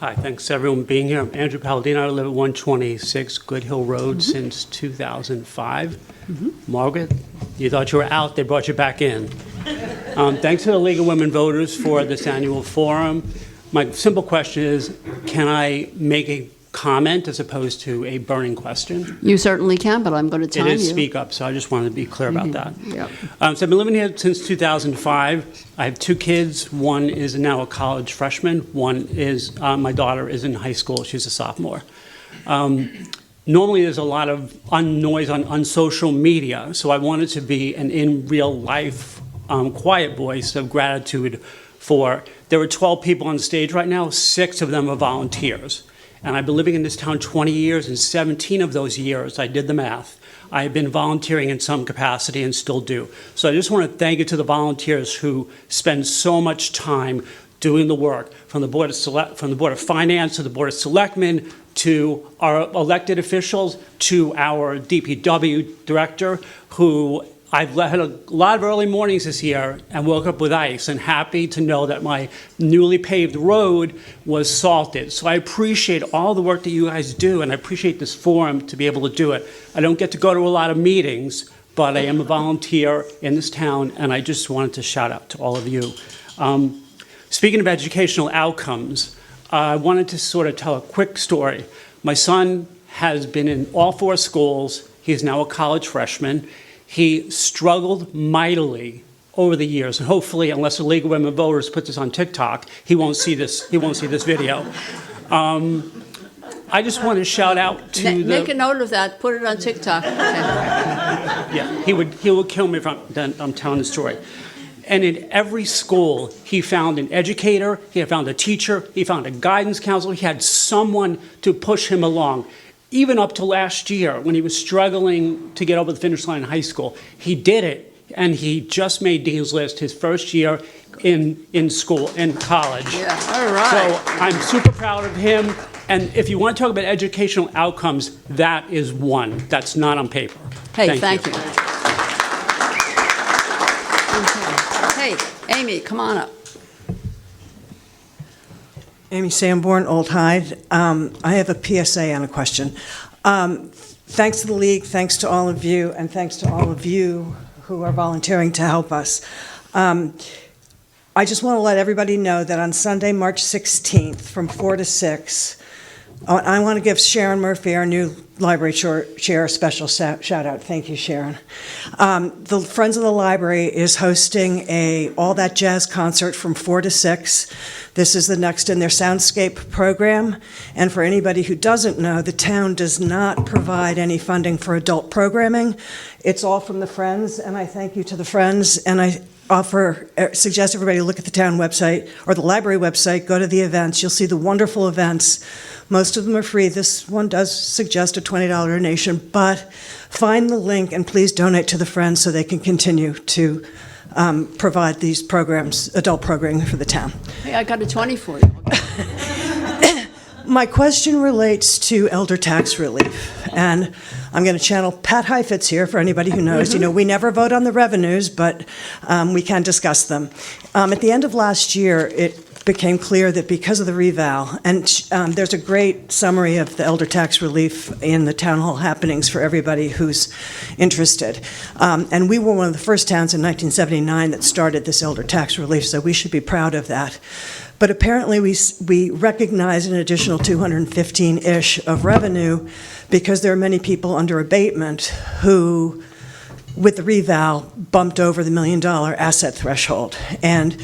Hi, thanks everyone for being here. I'm Andrew Palladino. I live at 126 Good Hill Road since 2005. Margaret, you thought you were out, they brought you back in. Thanks to the League of Women Voters for this annual forum. My simple question is, can I make a comment as opposed to a burning question? You certainly can, but I'm going to time It you. is speak up, so I just wanted to be clear about that. Yeah. So I've been living here since 2005. I have two kids. One is now a college freshman. One is, my daughter is in high school. She's a sophomore. Normally there's a lot of noise on social media, so I wanted to be an in real life quiet voice of gratitude for, there are 12 people on stage right now, 6 of them are volunteers. And I've been living in this town 20 years, and 17 of those years, I did the math, I have been volunteering in some capacity and still do. So I just want to thank you to the volunteers who spend so much time doing the work, from the Board of Finance to the Board of Selectmen, to our elected officials, to our DPW director, who I've had a lot of early mornings this year and woke up with ice and happy to know that my newly paved road was salted. So I appreciate all the work that you guys do, and I appreciate this forum to be able to do it. I don't get to go to a lot of meetings, but I am a volunteer in this town, and I just wanted to shout out to all of you. Speaking of educational outcomes, I wanted to sort of tell a quick story. My son has been in all 4 schools. He's now a college freshman. He struggled mightily over the years, and hopefully, unless the League of Women Voters puts this on TikTok, he won't see this video. I just want to shout out to Make a note of that, put it on TikTok. Okay. Yeah, he would kill me if I'm telling the story. And in every school, he found an educator, he found a teacher, he found a guidance counselor, he had someone to push him along. Even up to last year, when he was struggling to get over the finish line in high school, he did it, and he just made Dean's List his first year in school, in college. Yeah, all right. So I'm super proud of him, and if you want to talk about educational outcomes, that is one. That's not on paper. Hey, thank you. Okay. Hey, Amy, come on up. Amy Sanborn, Old Hyde. I have a PSA and a question. Thanks to the League, thanks to all of you, and thanks to all of you who are volunteering to help us. I just want to let everybody know that on Sunday, March 16th, from 4 to 6, I want to give Sharon Murphy, our new library chair, a special shout out. Thank you, Sharon. The Friends of the Library is hosting a All That Jazz concert from 4 to 6. This is the next in their Soundscape program. And for anybody who doesn't know, the town does not provide any funding for adult programming. It's all from the Friends, and I thank you to the Friends. And I suggest everybody look at the town website or the library website, go to the events. You'll see the wonderful events. Most of them are free. This one does suggest a $20 donation, but find the link and please donate to the Friends so they can continue to provide these programs, adult programming for the town. Hey, I got a 20 for you. My question relates to elder tax relief, and I'm going to channel Pat Heifetz here for anybody who knows. You know, we never vote on the revenues, but we can discuss them. At the end of last year, it became clear that because of the reval, and there's a great summary of the elder tax relief in the town hall happenings for everybody who's interested. And we were one of the first towns in 1979 that started this elder tax relief, so we should be proud of that. But apparently we recognize an additional 215-ish of revenue because there are many people under abatement who, with the reval, bumped over the $1 million asset threshold. And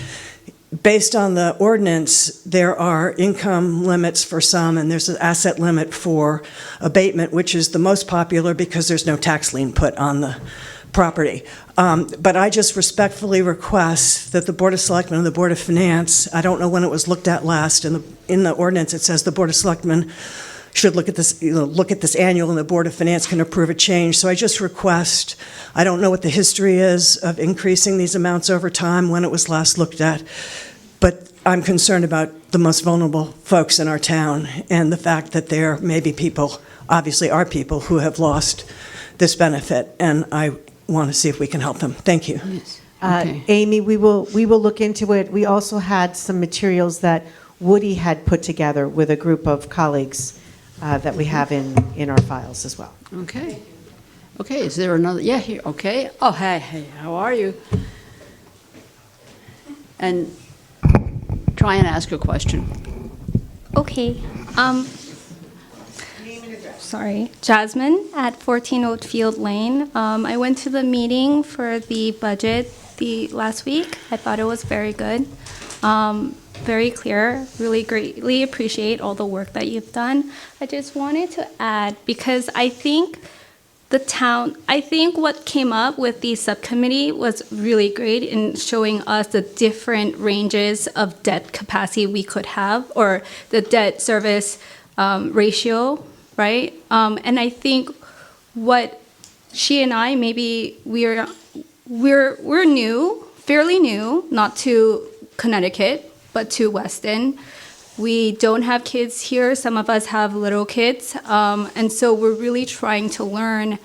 based on the ordinance, there are income limits for some, and there's an asset limit for abatement, which is the most popular because there's no tax lien put on the property. But I just respectfully request that the Board of Selectmen and the Board of Finance, I don't know when it was looked at last, in the ordinance it says the Board of Selectmen should look at this annual, and the Board of Finance can approve a change. So I just request, I don't know what the history is of increasing these amounts over time, when it was last looked at, but I'm concerned about the most vulnerable folks in our town and the fact that there may be people, obviously are people, who have lost this benefit, and I want to see if we can help them. Thank you. Yes. Okay. Amy, we will look into it. We also had some materials that Woody had put together with a group of colleagues that we have in our files as well. Okay. Okay, is there another? Yeah, here, okay. Oh, hey, how are you? And try and ask a question. Okay. Sorry, Jasmine at 14 Oatfield Lane. I went to the meeting for the budget last week. I thought it was very good, very clear. Really greatly appreciate all the work that you've done. I just wanted to add, because I think what came up with the subcommittee was really great in showing us the different ranges of debt capacity we could have, or the debt service ratio. Right? And I think what she and I, maybe we're new, fairly new, not to Connecticut, but to Weston. We don't have kids here. Some of us have little kids. And so we're really trying to learn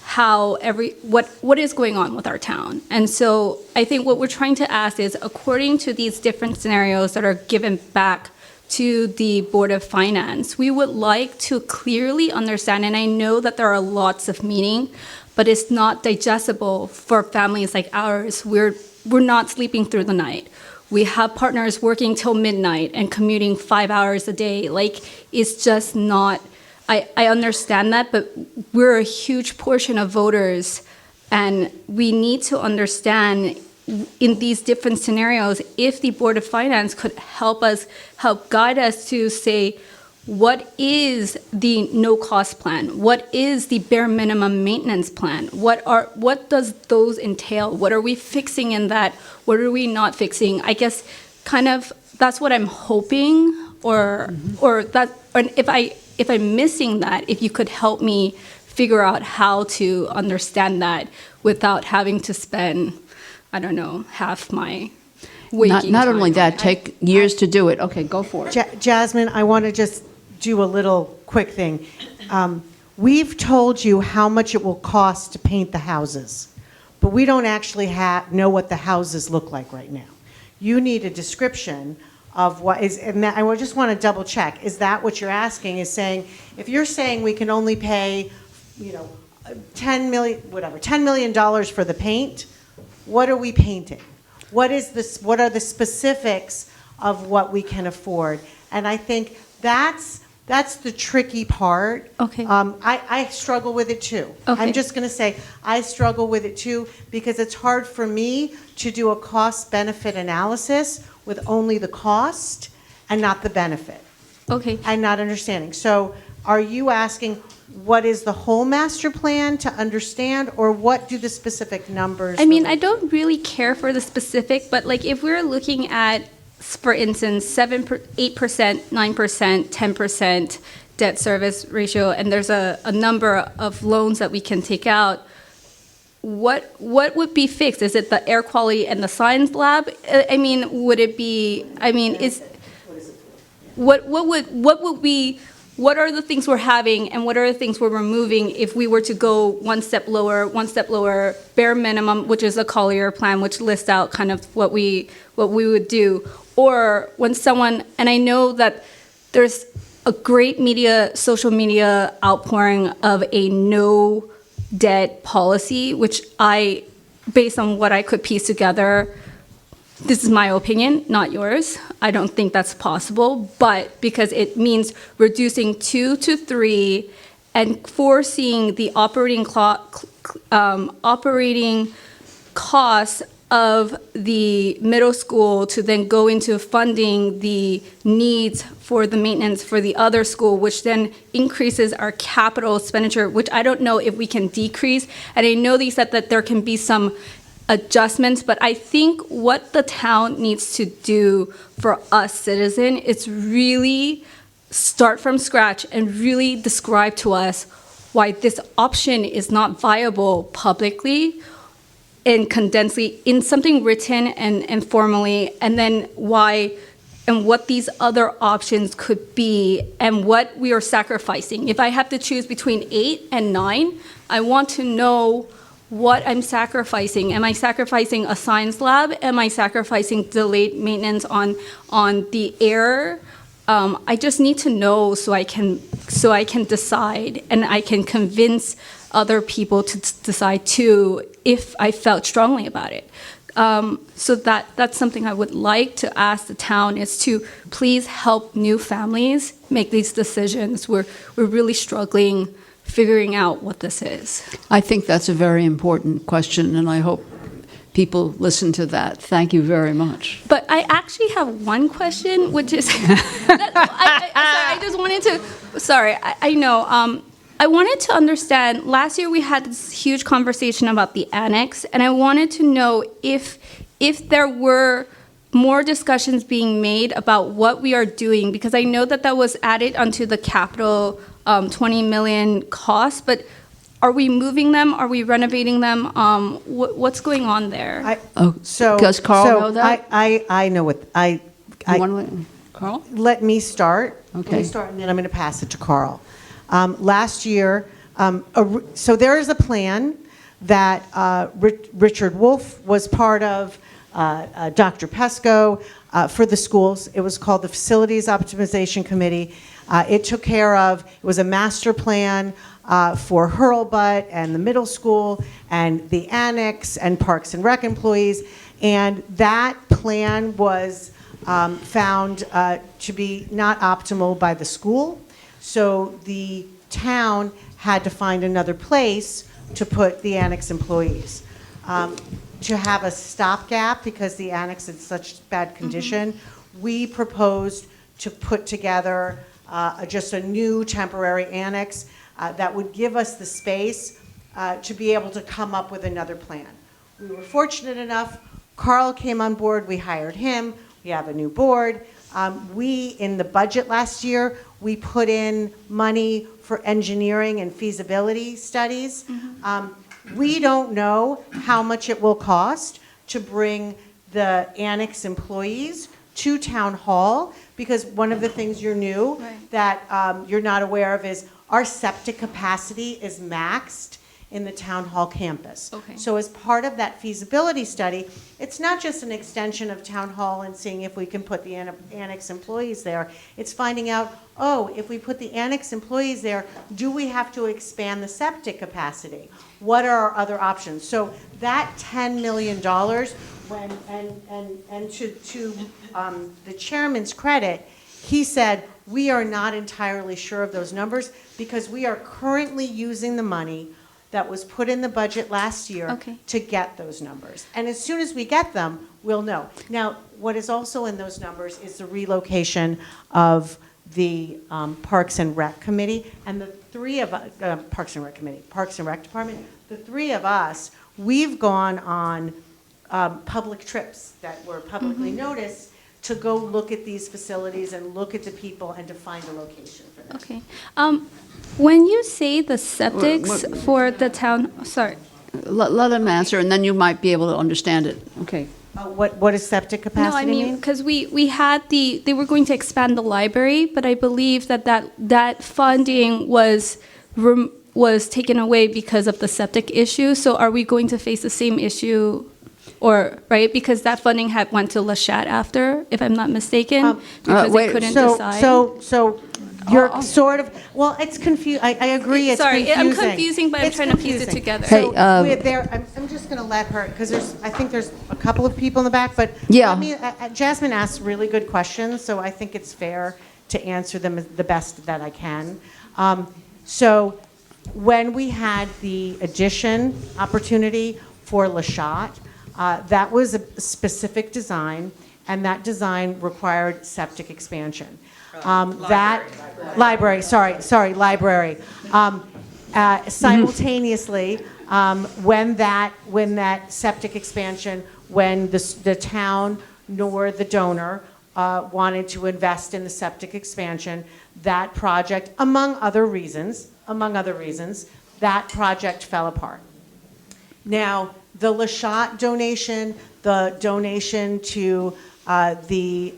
how what is going on with our town. And so I think what we're trying to ask is, according to these different scenarios that are given back to the Board of Finance, we would like to clearly understand, and I know that there are lots of meaning, but it's not digestible for families like ours. We're not sleeping through the night. We have partners working till midnight and commuting 5 hours a day. Like, it's just not, I understand that, but we're a huge portion of voters, and we need to understand in these different scenarios, if the Board of Finance could help guide us to say, what is the no-cost plan? What is the bare minimum maintenance plan? What does those entail? What are we fixing in that? What are we not fixing? I guess kind of that's what I'm hoping, or if I'm missing that, if you could help me figure out how to understand that without having to spend, I don't know, half my waking Not time. only that, take years to do it. Okay, go for it. Jasmine, I want to just do a little quick thing. We've told you how much it will cost to paint the houses, but we don't actually know what the houses look like right now. You need a description of what is, and that, I just want to double check. Is that what you're asking? Is saying, if you're saying we can only pay, $10 million for the paint, what are we painting? What are the specifics of what we can afford? And I think that's That's the tricky part. Okay. I struggle with it too. Okay. I'm just going to say I struggle with it too because it's hard for me to do a cost-benefit analysis with only the cost and not the benefit. Okay. I'm not understanding. So are you asking what is the whole master plan to understand, or what do the specific numbers? I mean, relate I don't really care for the specific, but like if we're looking at, for instance, 8%, 9%, 10% debt service ratio, and there's a number of loans that we can take out, what would be fixed? Is it the air quality and the science lab? I mean, would it be, I mean, what are the things we're having and what are the things we're removing if we were to go one step lower, bare minimum, which is a Collier plan, which lists out kind of what we would do? Or when someone, and I know that there's a great social media outpouring of a no debt policy, which based on what I could piece together, this is my opinion, not yours. I don't think that's possible, but because it means reducing 2 to 3 and foreseeing the operating costs of the middle school to then go into funding the needs for the maintenance for the other school, which then increases our capital expenditure, which I don't know if we can decrease. And I know they said that there can be some adjustments, but I think what the town needs to do for us citizens is really start from scratch and really describe to us why this option is not viable publicly and condensedly in something written and formally, and then why and what these other options could be and what we are sacrificing. If I have to choose between 8 and 9, I want to know what I'm sacrificing. Am I sacrificing a science lab? Am I sacrificing delayed maintenance on the air? I just need to know so I can decide, and I can convince other people to decide too if I felt strongly about it. So that's something I would like to ask the town, is to please help new families make these decisions. We're really struggling figuring out what this is. I think that's a very important question, and I hope people listen to that. Thank you very much. But I actually have one question, which is, I just wanted to, I know, I wanted to understand, last year we had this huge conversation about the annex, and I wanted to know if there were more discussions being made about what we are doing, because I know that was added onto the capital 20 million cost, but are we moving them? Are we renovating them? What's going on there? Does Carl know that? I know what Carl? Let me start. Okay. Let me start, and then I'm going to pass it to Carl. Last year, so there is a plan that Richard Wolf was part of, Dr. Pesco, for the schools. It was called the Facilities Optimization Committee. It took care of, it was a master plan for Hurlbut and the middle school and the annex and Parks and Rec employees. And that plan was found to be not optimal by the school. So the town had to find another place to put the annex employees. To have a stopgap, because the annex is in such bad condition, we proposed to put together just a new temporary annex that would give us the space to be able to come up with another plan. We were fortunate enough, Carl came on board, we hired him, we have a new board. In the budget last year, we put in money for engineering and feasibility studies. We don't know how much it will cost to bring the annex employees to town hall, because one of the things you're new that you're not aware of is our septic capacity is maxed in the town hall campus. Okay. So as part of that feasibility study, it's not just an extension of town hall and seeing if we can put the annex employees there. It's finding out, if we put the annex employees there, do we have to expand the septic capacity? What are our other options? So that $10 million, and to the chairman's credit, he said, We are not entirely sure of those numbers because we are currently using the money that was put in the budget last year Okay. to get those numbers. And as soon as we get them, we'll know. Now, what is also in those numbers is the relocation of the Parks and Rec Committee, and the three of us, Parks and Rec Committee, Parks and Rec Department, the three of us, we've gone on public trips that were publicly noticed to go look at these facilities and look at the people and to find a location for them. Okay. When you say the septics for the town, sorry. Let him answer, and then you might be able to understand it. Okay. What is septic capacity No, I mean, because we had they were going to expand the library, but I believe that funding was taken away because of the septic issue. So are we going to face the same issue, or, right? Because that funding went to Lachette after, if I'm not mistaken, because they couldn't decide. So you're sort of, well, it's confusing. I agree, it's Sorry, confusing. I'm confusing, but I'm trying to piece it together. So I'm just going to let her, because I think there's a couple of people in the back, but Yeah. Jasmine asked really good questions, so I think it's fair to answer them the best that I can. So when we had the addition opportunity for Lachette, that was a specific design, and that design required septic expansion. Library. Simultaneously, when that septic expansion, when the town nor the donor wanted to invest in the septic expansion, that project, among other reasons, that project fell apart. Now, the Lachette donation, the donation to the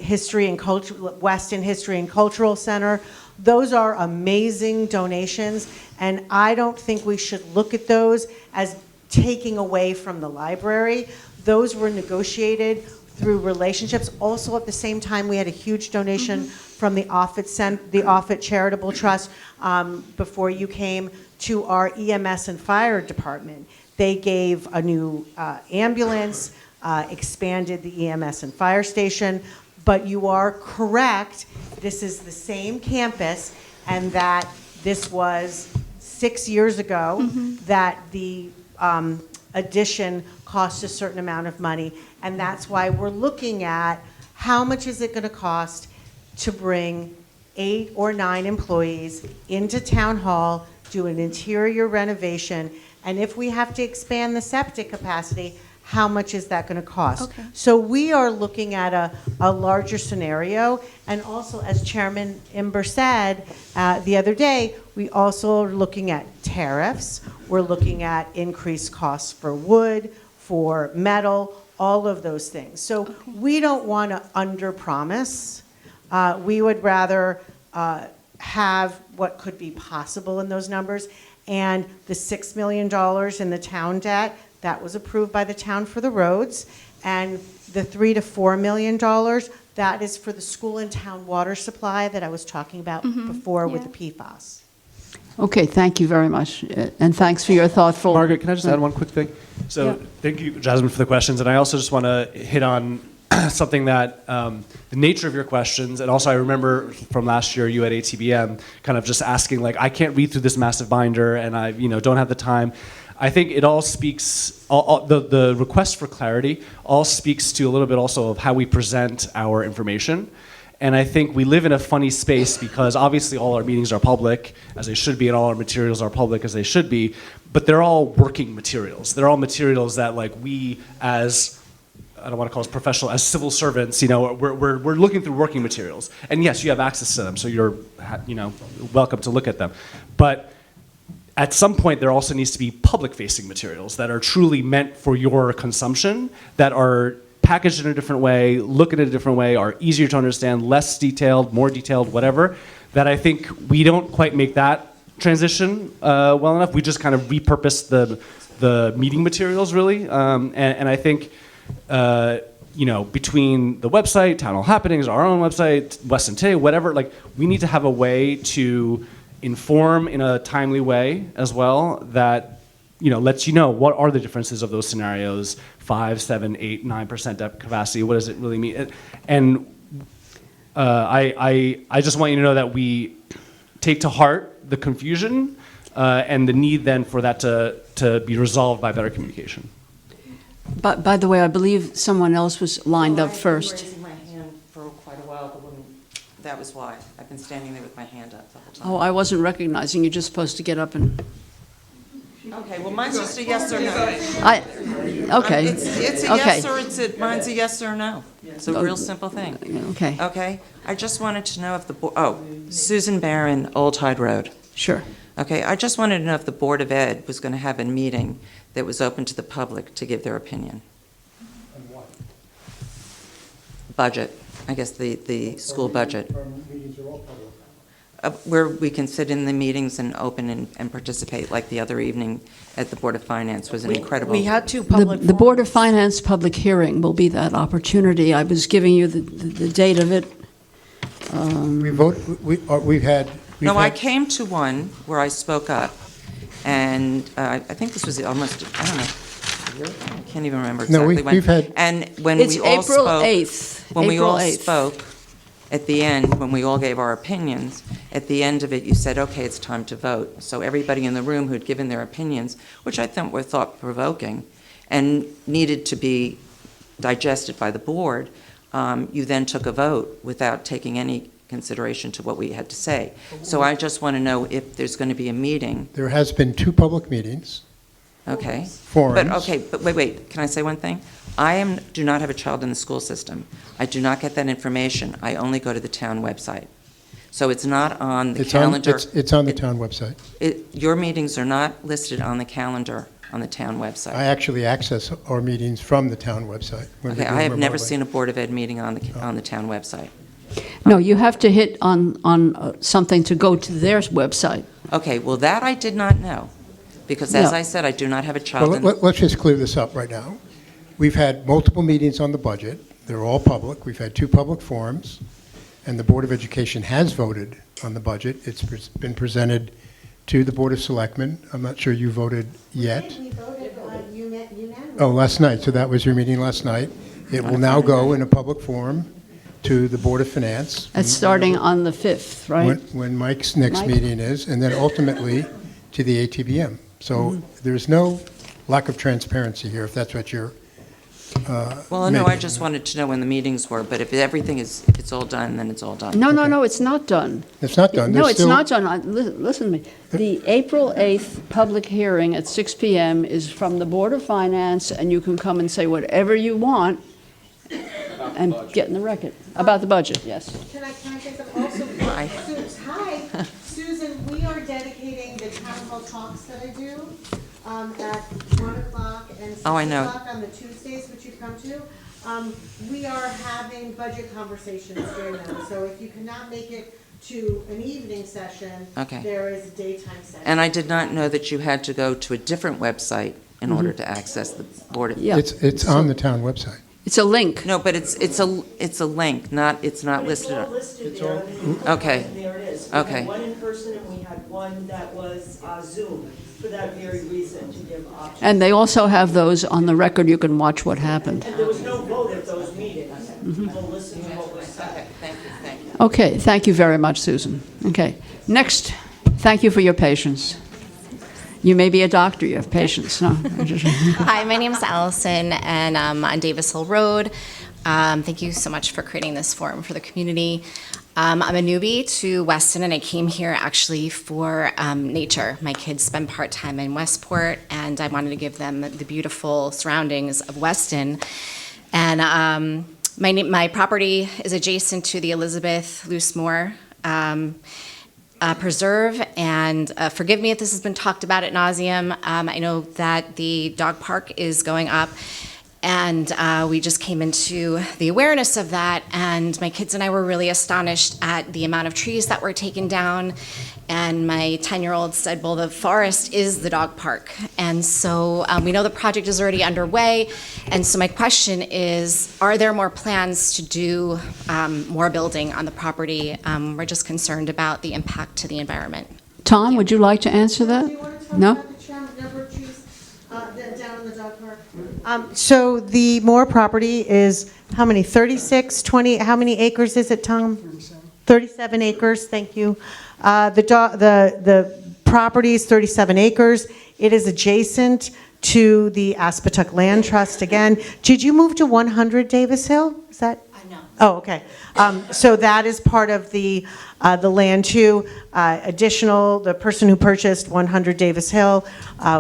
Weston History and Cultural Center, those are amazing donations, and I don't think we should look at those as taking away from the library. Those were negotiated through relationships. Also, at the same time, we had a huge donation from the Offutt Charitable Trust before you came to our EMS and fire department. They gave a new ambulance, expanded the EMS and fire station, but you are correct, this is the same campus, and that this was 6 years ago that the addition cost a certain amount of money, and that's why we're looking at how much is it going to cost to bring 8 or 9 employees into town hall, do an interior renovation, and if we have to expand the septic capacity, how much is that going to cost? Okay. So we are looking at a larger scenario, and also, as Chairman Imber said the other day, we also are looking at tariffs. We're looking at increased costs for wood, for metal, all of those things. So we don't want to underpromise. We would rather have what could be possible in those numbers. And the $6 million in the town debt, that was approved by the town for the roads. And the $3 to $4 million, that is for the school and town water supply that I was talking about before with the PFAS. Okay, thank you very much, and thanks for your thoughtful... Margaret, can I just add one quick thing? So thank you, Jasmine, for the questions, and I also just want to hit on something that the nature of your questions, and also I remember from last year you at ATBM kind of just asking, like, I can't read through this massive binder, and I don't have the time. I think it all speaks, the request for clarity all speaks to a little bit also of how we present our information. And I think we live in a funny space because obviously all our meetings are public, as they should be, and all our materials are public, as they should be, but they're all working materials. They're all materials that, like, we as, I don't want to call us professional, as civil servants, we're looking through working materials. And yes, you have access to them, so you're welcome to look at them. But at some point, there also needs to be public-facing materials that are truly meant for your consumption, that are packaged in a different way, look at it a different way, are easier to understand, less detailed, more detailed, whatever, that I think we don't quite make that transition well enough. We just kind of repurpose the meeting materials, really. And I think, between the website, Town Hall Happenings, our own website, Weston Today, whatever, like, we need to have a way to inform in a timely way as well that lets you know what are the differences of those scenarios, 5, 7, 8, 9% depth capacity, what does it really mean? And I just want you to know that we take to heart the confusion and the need then for that to be resolved by better communication. But by the way, I believe someone else was lined up I've been first. raising my hand for quite a while, the woman, that was why. I've been standing there with my hand up the whole time. Oh, I wasn't recognizing. You're just supposed to get up and. Okay, well, mine's just a yes or no. Okay. It's a Okay. yes or mine's a yes or no. It's a real simple thing. Okay. Okay, I just wanted to know if Susan Barron, Old Hyde Road. Sure. Okay, I just wanted to know if the Board of Ed was going to have a meeting that was open to the public to give their opinion. Budget, I guess the school budget. Where we can sit in the meetings and open and participate, like the other evening at the Board of Finance was an incredible. We had two public The Board of Finance public hearing will be that opportunity. I was giving you the date of it. We've had. No, I came to one where I spoke up, and I think this was almost, I don't know, I can't even remember No, exactly when. we've had. And when It's we all April spoke. 8th. When we April all 8th. spoke, at the end, when we all gave our opinions, at the end of it, you said, okay, it's time to vote. So everybody in the room who'd given their opinions, which I think were thought-provoking, and needed to be digested by the board, you then took a vote without taking any consideration to what we had to say. So I just want to know if there's going to be a meeting. There has been 2 public meetings. Okay. Forums. But wait, can I say one thing? Do not have a child in the school system. I do not get that information. I only go to the town website. So it's not on the calendar. It's on the town website. Your meetings are not listed on the calendar on the town website. I actually access our meetings from the town website. when Okay, we're I doing have never remotely. seen a Board of Ed meeting on the town website. No, you have to hit on something to go to their website. Okay, well, that I did not know, because as No. I said, I do not have a child Well, in. let's just clear this up right now. We've had multiple meetings on the budget. They're all public. We've had 2 public forums, and the Board of Education has voted on the budget. It's been presented to the Board of Selectmen. I'm not sure you voted yet. We voted unanimously. Oh, last night. So that was your meeting last night. It will now go in a public forum to the Board of Finance. It's starting on the 5th, right? When Mike's next Mike? meeting is, and then ultimately to the ATBM. So there's no lack of transparency here, if that's what you're Well, no, I making. just wanted to know when the meetings were, but if if it's all done, then it's all done. No, it's not done. It's not done. No, There's it's still- not done. Listen to me. The April 8th public hearing at 6 PM is from the Board of Finance, and you can come and say whatever you want and get in the record. About the budget, yes. Can I say something also? Hi. Hi, Susan, we are dedicating the town hall talks that I do at 1 o'clock and 6 Oh, I know. o'clock on the Tuesdays, which you come to. We are having budget conversations during them, so if you cannot make it to an evening session, Okay. there is a daytime session. And I did not know that you had to go to a different website in order to access the Board of. Yeah. It's on the town website. It's a link. No, but it's a link, it's not listed. It's all listed It's there. all- and then- Okay. and there it is. Okay. We had one in person and we had one that was Zoom for that very reason, to give options. And they also have those on the record. You can watch what happened. And there was no vote at those meetings. People listened to what was said. Okay, thank you. Okay, thank you very much, Susan. Okay, next, thank you for your patience. You may be a doctor, you have patience, no? Hi, my name is Allison, and I'm on Davis Hill Road. Thank you so much for creating this forum for the community. I'm a newbie to Weston, and I came here actually for nature. My kids spend part-time in Westport, and I wanted to give them the beautiful surroundings of Weston. And my property is adjacent to the Elizabeth Luce-Moore Preserve, and forgive me if this has been talked about ad nauseum. I know that the dog park is going up, and we just came into the awareness of that, and my kids and I were really astonished at the amount of trees that were taken down, and my 10-year-old said, well, the forest is the dog park. And so we know the project is already underway, and so my question is, are there more plans to do more building on the property? We're just concerned about the impact to the environment. Tom, would you like to answer that? Do you want to talk No? about the number of trees down in the dog park? So the Moore property is how many, 36, 20, how many acres is it, Tom? 37 acres, thank you. The property is 37 acres. It is adjacent to the Aspatuck Land Trust again. Did you move to 100 Davis Hill? Is that? No. Oh, okay. So that is part of the land too. Additional, the person who purchased 100 Davis Hill,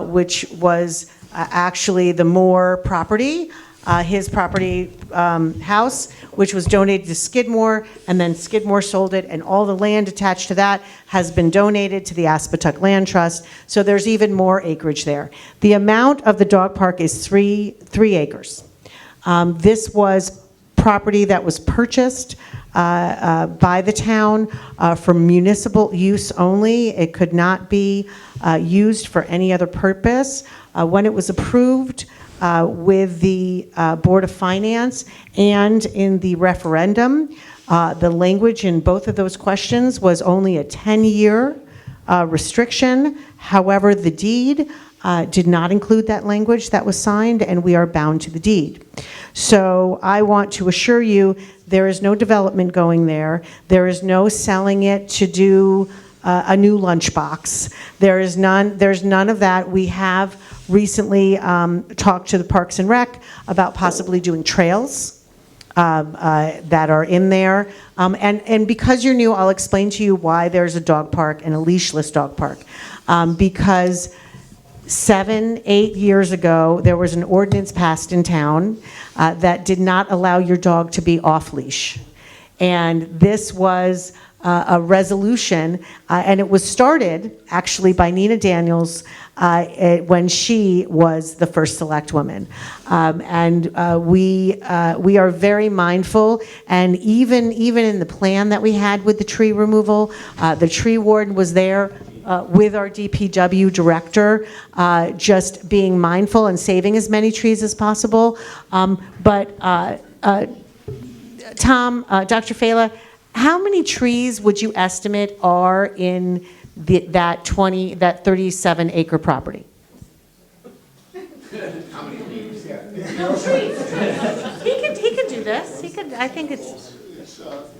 which was actually the Moore property, his property house, which was donated to Skidmore, and then Skidmore sold it, and all the land attached to that has been donated to the Aspatuck Land Trust, so there's even more acreage there. The amount of the dog park is three acres. This was property that was purchased by the town for municipal use only. It could not be used for any other purpose. When it was approved with the Board of Finance and in the referendum, the language in both of those questions was only a 10-year restriction. However, the deed did not include that language that was signed, and we are bound to the deed. So I want to assure you there is no development going there. There is no selling it to do a new lunchbox. There's none of that. We have recently talked to the Parks and Rec about possibly doing trails that are in there. And because you're new, I'll explain to you why there's a dog park and a leashless dog park. Because 7-8 years ago, there was an ordinance passed in town that did not allow your dog to be off leash. And this was a resolution, and it was started actually by Nina Daniels when she was the first select woman. We are very mindful, and even in the plan that we had with the tree removal, the tree warden was there with our DPW director, just being mindful and saving as many trees as possible. Tom, Dr. Fela, how many trees would you estimate are in that 37 acre property? How many leaves? No trees. He could do this. I think it's.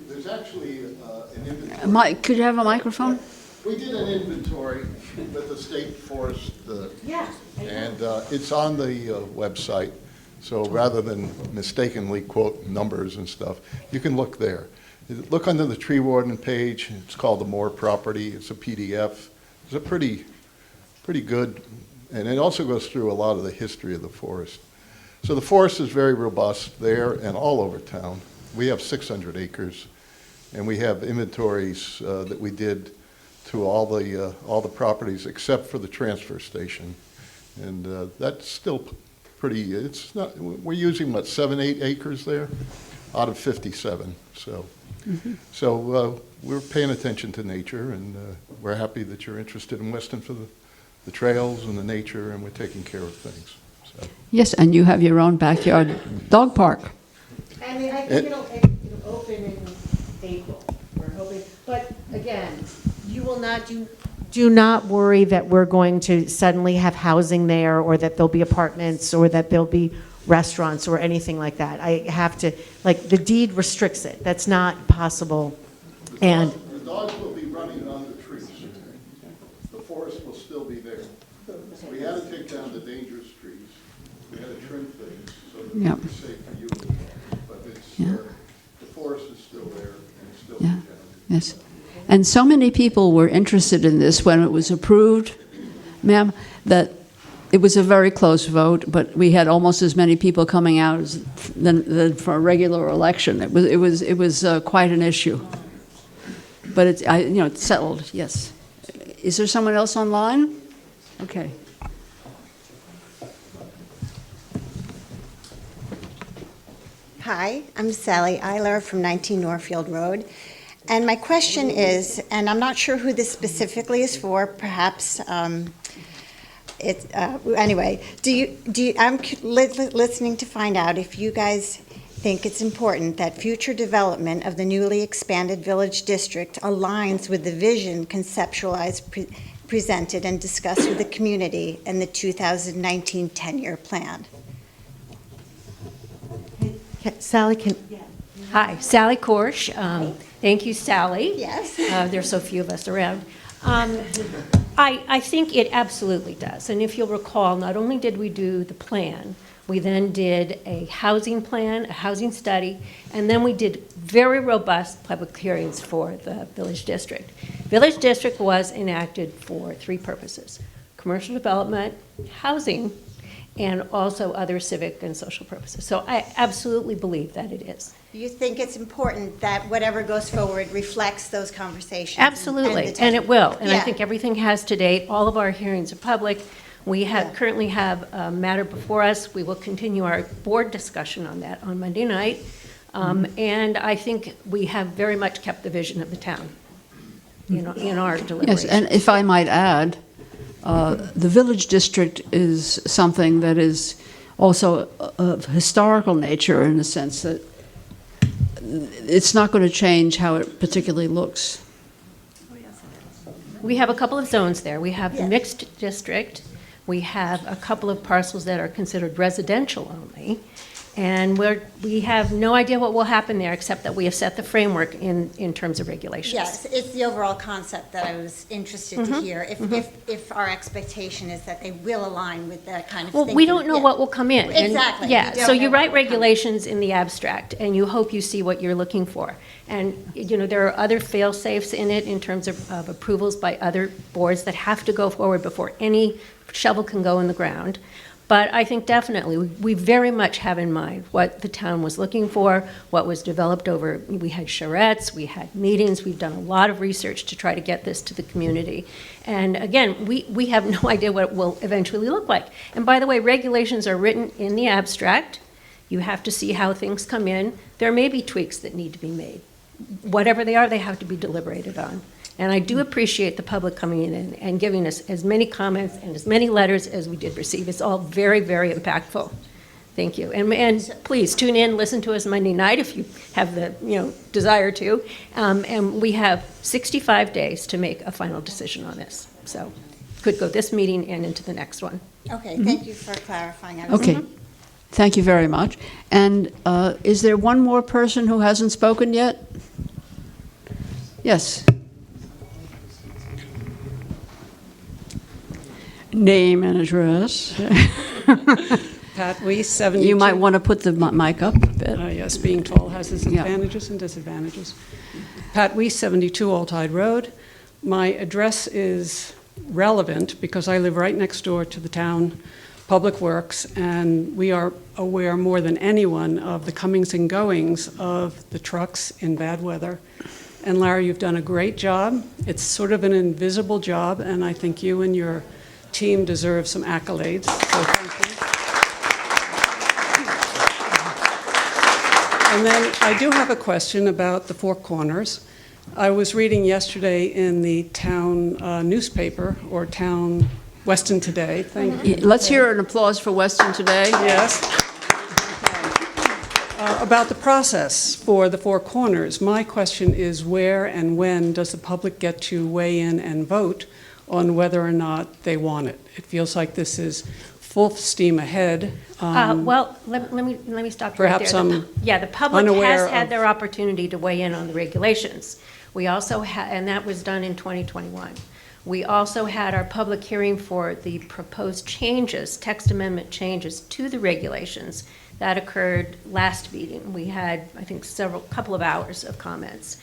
There's actually an inventory. Mike, could you have a microphone? We did an inventory with the state forest. Yeah. And it's on the website. So rather than mistakenly quote numbers and stuff, you can look there. Look under the tree warden page. It's called the Moore property. It's a PDF. It's a pretty good, and it also goes through a lot of the history of the forest. So the forest is very robust there and all over town. We have 600 acres, and we have inventories that we did to all the properties except for the transfer station, and that's still pretty. It's not. We're using what, 7-8 acres there, out of 57. So. Mm-hmm. So we're paying attention to nature, and we're happy that you're interested in Weston for the trails and the nature, and we're taking care of things. So. Yes, and you have your own backyard dog park. I mean, I think it'll open in April. We're hoping, but again, you will not do not worry that we're going to suddenly have housing there, or that there'll be apartments, or that there'll be restaurants or anything like that. I have to, like, the deed restricts it. That's not possible. And the dogs will be running on the trees. The forest will still be there. We had to take down the dangerous trees. We had to trim things so that Yep. it's safe for you. But it's, the forest is still there, and it's still Yeah. Yes. And so many people were interested in this when it was approved, ma'am, that it was a very close vote, but we had almost as many people coming out than for a regular election. It was quite an issue. But it's settled. Yes. Is there someone else online? Okay. Hi, I'm Sally Eiler from 19 Northfield Road. And my question is, and I'm not sure who this specifically is for, perhaps anyway, I'm listening to find out if you guys think it's important that future development of the newly expanded village district aligns with the vision conceptualized, presented, and discussed with the community in the 2019 10-year plan. Sally can. Hi, Sally Korsh. Thank you, Sally. Yes. There's so few of us around. I think it absolutely does. And if you'll recall, not only did we do the plan, we then did a housing plan, a housing study, and then we did very robust public hearings for the village district. Village district was enacted for three purposes: commercial development, housing, and also other civic and social purposes. So I absolutely believe that it is. You think it's important that whatever goes forward reflects those conversations? Absolutely, and it will. And I think everything has to date. All of our hearings are public. We currently have a matter before us. We will continue our board discussion on that on Monday night. And I think we have very much kept the vision of the town in our deliberations. Yes, and if I might add, the village district is something that is also of historical nature in the sense that it's not going to change how it particularly looks. We have a couple of zones there. We have the mixed district. We have a couple of parcels that are considered residential only. And we have no idea what will happen there, except that we have set the framework in terms of regulations. Yes, it's the overall concept that I was interested to hear. If our expectation is that they will align with that kind of Well, thinking. we don't know what will come in. And, Exactly. yeah, We don't so know you what write will come in. regulations in the abstract, and you hope you see what you're looking for. And, there are other fail-safes in it in terms of approvals by other boards that have to go forward before any shovel can go in the ground. But I think definitely, we very much have in mind what the town was looking for, what was developed over, we had charrettes, we had meetings, we've done a lot of research to try to get this to the community. And again, we have no idea what it will eventually look like. And by the way, regulations are written in the abstract. You have to see how things come in. There may be tweaks that need to be made. Whatever they are, they have to be deliberated on. And I do appreciate the public coming in and giving us as many comments and as many letters as we did receive. It's all very, very impactful. Thank you. And please tune in, listen to us Monday night if you have the desire to. And we have 65 days to make a final decision on this. So could go this meeting and into the next one. Okay, thank you for clarifying. Okay. Thank you very much. And is there one more person who hasn't spoken yet? Yes. Name and address. Pat Weiss, 72. You might want to put the mic up a bit. Yes, being tall has its advantages and disadvantages. Pat Weiss, 72 Old Tide Road. My address is relevant because I live right next door to the town Public Works, and we are aware more than anyone of the comings and goings of the trucks in bad weather. And Larry, you've done a great job. It's sort of an invisible job, and I think you and your team deserve some accolades, so thank you. And then I do have a question about the Four Corners. I was reading yesterday in the town newspaper, or town Weston Today. Thank you. Let's hear an applause for Weston Today. Yes. About the process for the Four Corners. My question is, where and when does the public get to weigh in and vote on whether or not they want it? It feels like this is full steam ahead. Well, let me stop you right Perhaps there. I'm The public unaware has had of- their opportunity to weigh in on the regulations. We also had, and that was done in 2021. We also had our public hearing for the proposed changes, text amendment changes to the regulations. That occurred last meeting. We had, I think, couple of hours of comments.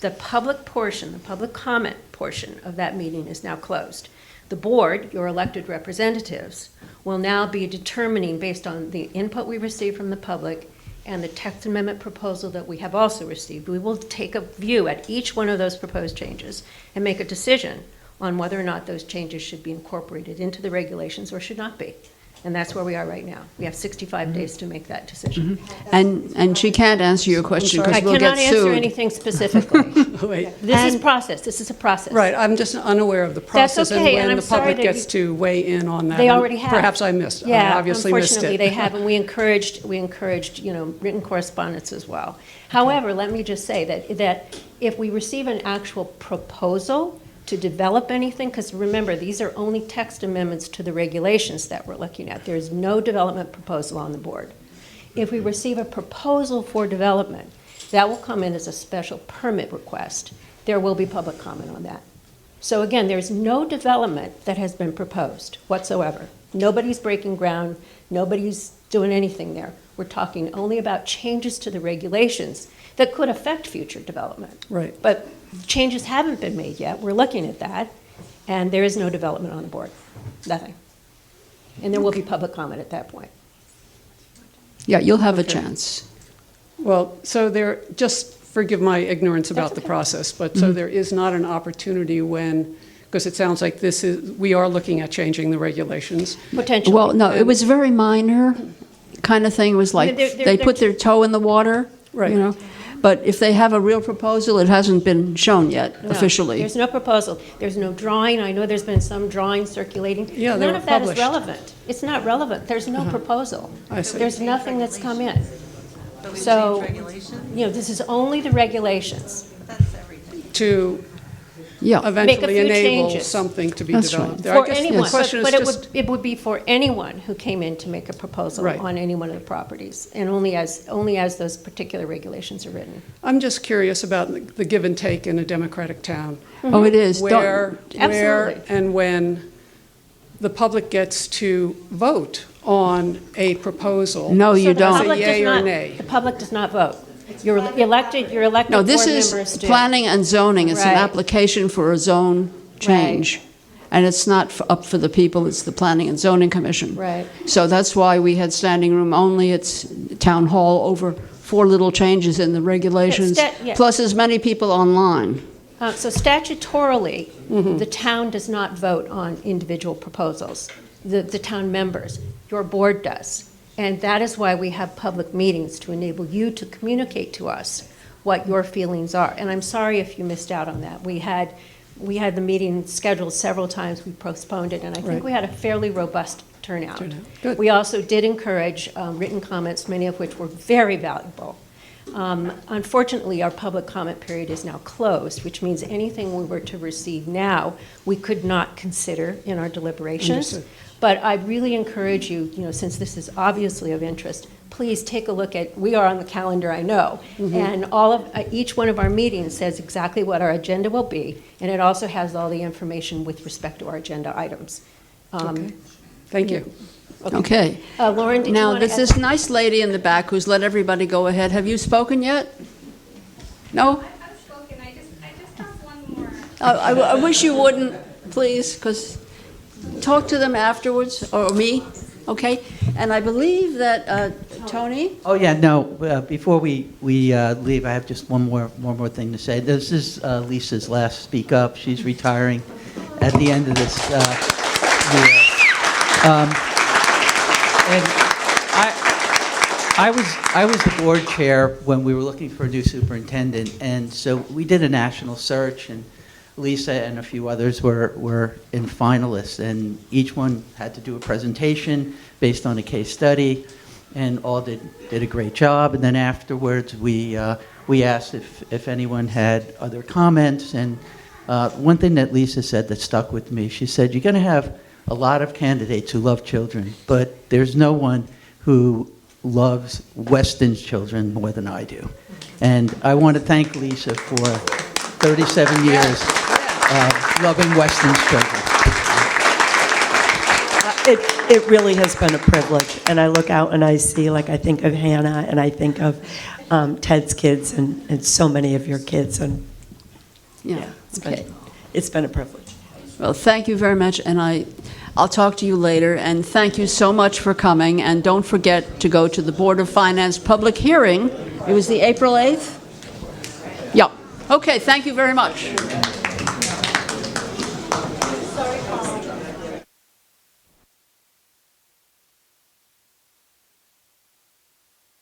The public portion, the public comment portion of that meeting is now closed. The board, your elected representatives, will now be determining, based on the input we received from the public and the text amendment proposal that we have also received, we will take a view at each one of those proposed changes and make a decision on whether or not those changes should be incorporated into the regulations or should not be. And that's where we are right now. We have 65 days to make that decision. And she can't answer your question because we'll get I cannot answer sued. anything specifically. Wait. This is process. This is a process. Right, I'm just unaware of the process okay, and and when I'm the sorry public that gets to weigh in on that. They And already have. Perhaps I missed. Yeah, I obviously missed it. unfortunately they have, and we encouraged written correspondence as well. However, let me just say that if we receive an actual proposal to develop anything, because remember, these are only text amendments to the regulations that we're looking at. There's no development proposal on the board. If we receive a proposal for development, that will come in as a special permit request. There will be public comment on that. So again, there's no development that has been proposed whatsoever. Nobody's breaking ground, nobody's doing anything there. We're talking only about changes to the regulations that could affect future development. Right. But changes haven't been made yet. We're looking at that, and there is no development on the board. Nothing. And there will be public comment at that point. Yeah, you'll have a chance. Well, so there, just forgive my ignorance about the process, but so there is not an opportunity when, because it sounds like we are looking at changing the regulations. Potentially. Well, no, it was very minor kind of thing. It was like they put their toe in the water, Right. you know. But if they have a real proposal, it hasn't been shown yet No, officially. There's no proposal. There's no drawing. I know there's been some drawing circulating. Yeah, they None were of that is published. relevant. It's not relevant. There's no proposal. I see. There's nothing that's come in. So, you know, this is only the regulations. To Yeah. Make a eventually few enable changes. something to be That's developed right. there. I For guess anyone, the question but is it just, it would be for anyone who came in to make a proposal Right. on any one of the properties, and only as those particular regulations are written. I'm just curious about the give and take in a democratic town. Oh, it is. Where Absolutely. and when the public gets to vote on a proposal. No, you As a don't. yay or nay. The public does not vote. Your elected No, this board is members do. planning and zoning. It's an Right. application for a zone change. And it's not up for the people, it's the Planning and Zoning Commission. Right. So that's why we had standing room only. It's town hall over 4 little changes in the regulations, Yeah. plus as many people online. So statutorily, the town does not vote on individual proposals. The town members, your board does. And that is why we have public meetings, to enable you to communicate to us what your feelings are. And I'm sorry if you missed out on that. We had the meeting scheduled several times, we postponed it, and I think Right. we had a fairly robust turnout. Good. We also did encourage written comments, many of which were very valuable. Unfortunately, our public comment period is now closed, which means anything we were to receive now, we could not consider in our deliberations. Understood. But I really encourage you, since this is obviously of interest, please take a look at, we are on the calendar, I know, and each one of our meetings says exactly what our agenda will be, and it also has all the information with respect to our agenda items. Okay. Thank you. Okay. Lauren, did you Now, want to there's this nice lady in the back who's let everybody go ahead. Have you spoken yet? No? I've spoken, I just have one more. I wish you wouldn't, please, because talk to them afterwards, or me, okay? And I believe that Tony? Oh, yeah, no, before we leave, I have just one more thing to say. This is Lisa's last Speak Up. She's retiring at the end of this year. And I was the board chair when we were looking for a new superintendent, and so we did a national search, and Lisa and a few others were in finalists, and each one had to do a presentation based on a case study, and all did a great job. And then afterwards, we asked if anyone had other comments, and one thing that Lisa said that stuck with me, she said, you're going to have a lot of candidates who love children, but there's no one who loves Weston's children more than I do. And I want to thank Lisa for 37 years of loving Weston's children. It really has been a privilege, and I look out and I see, like, I think of Hannah, and I think of Ted's kids, and so many of your kids, and Yeah, okay. It's been a privilege. Well, thank you very much, and I'll talk to you later, and thank you so much for coming, and don't forget to go to the Board of Finance public hearing. It was the April 8th? Yeah. Okay, thank you very much.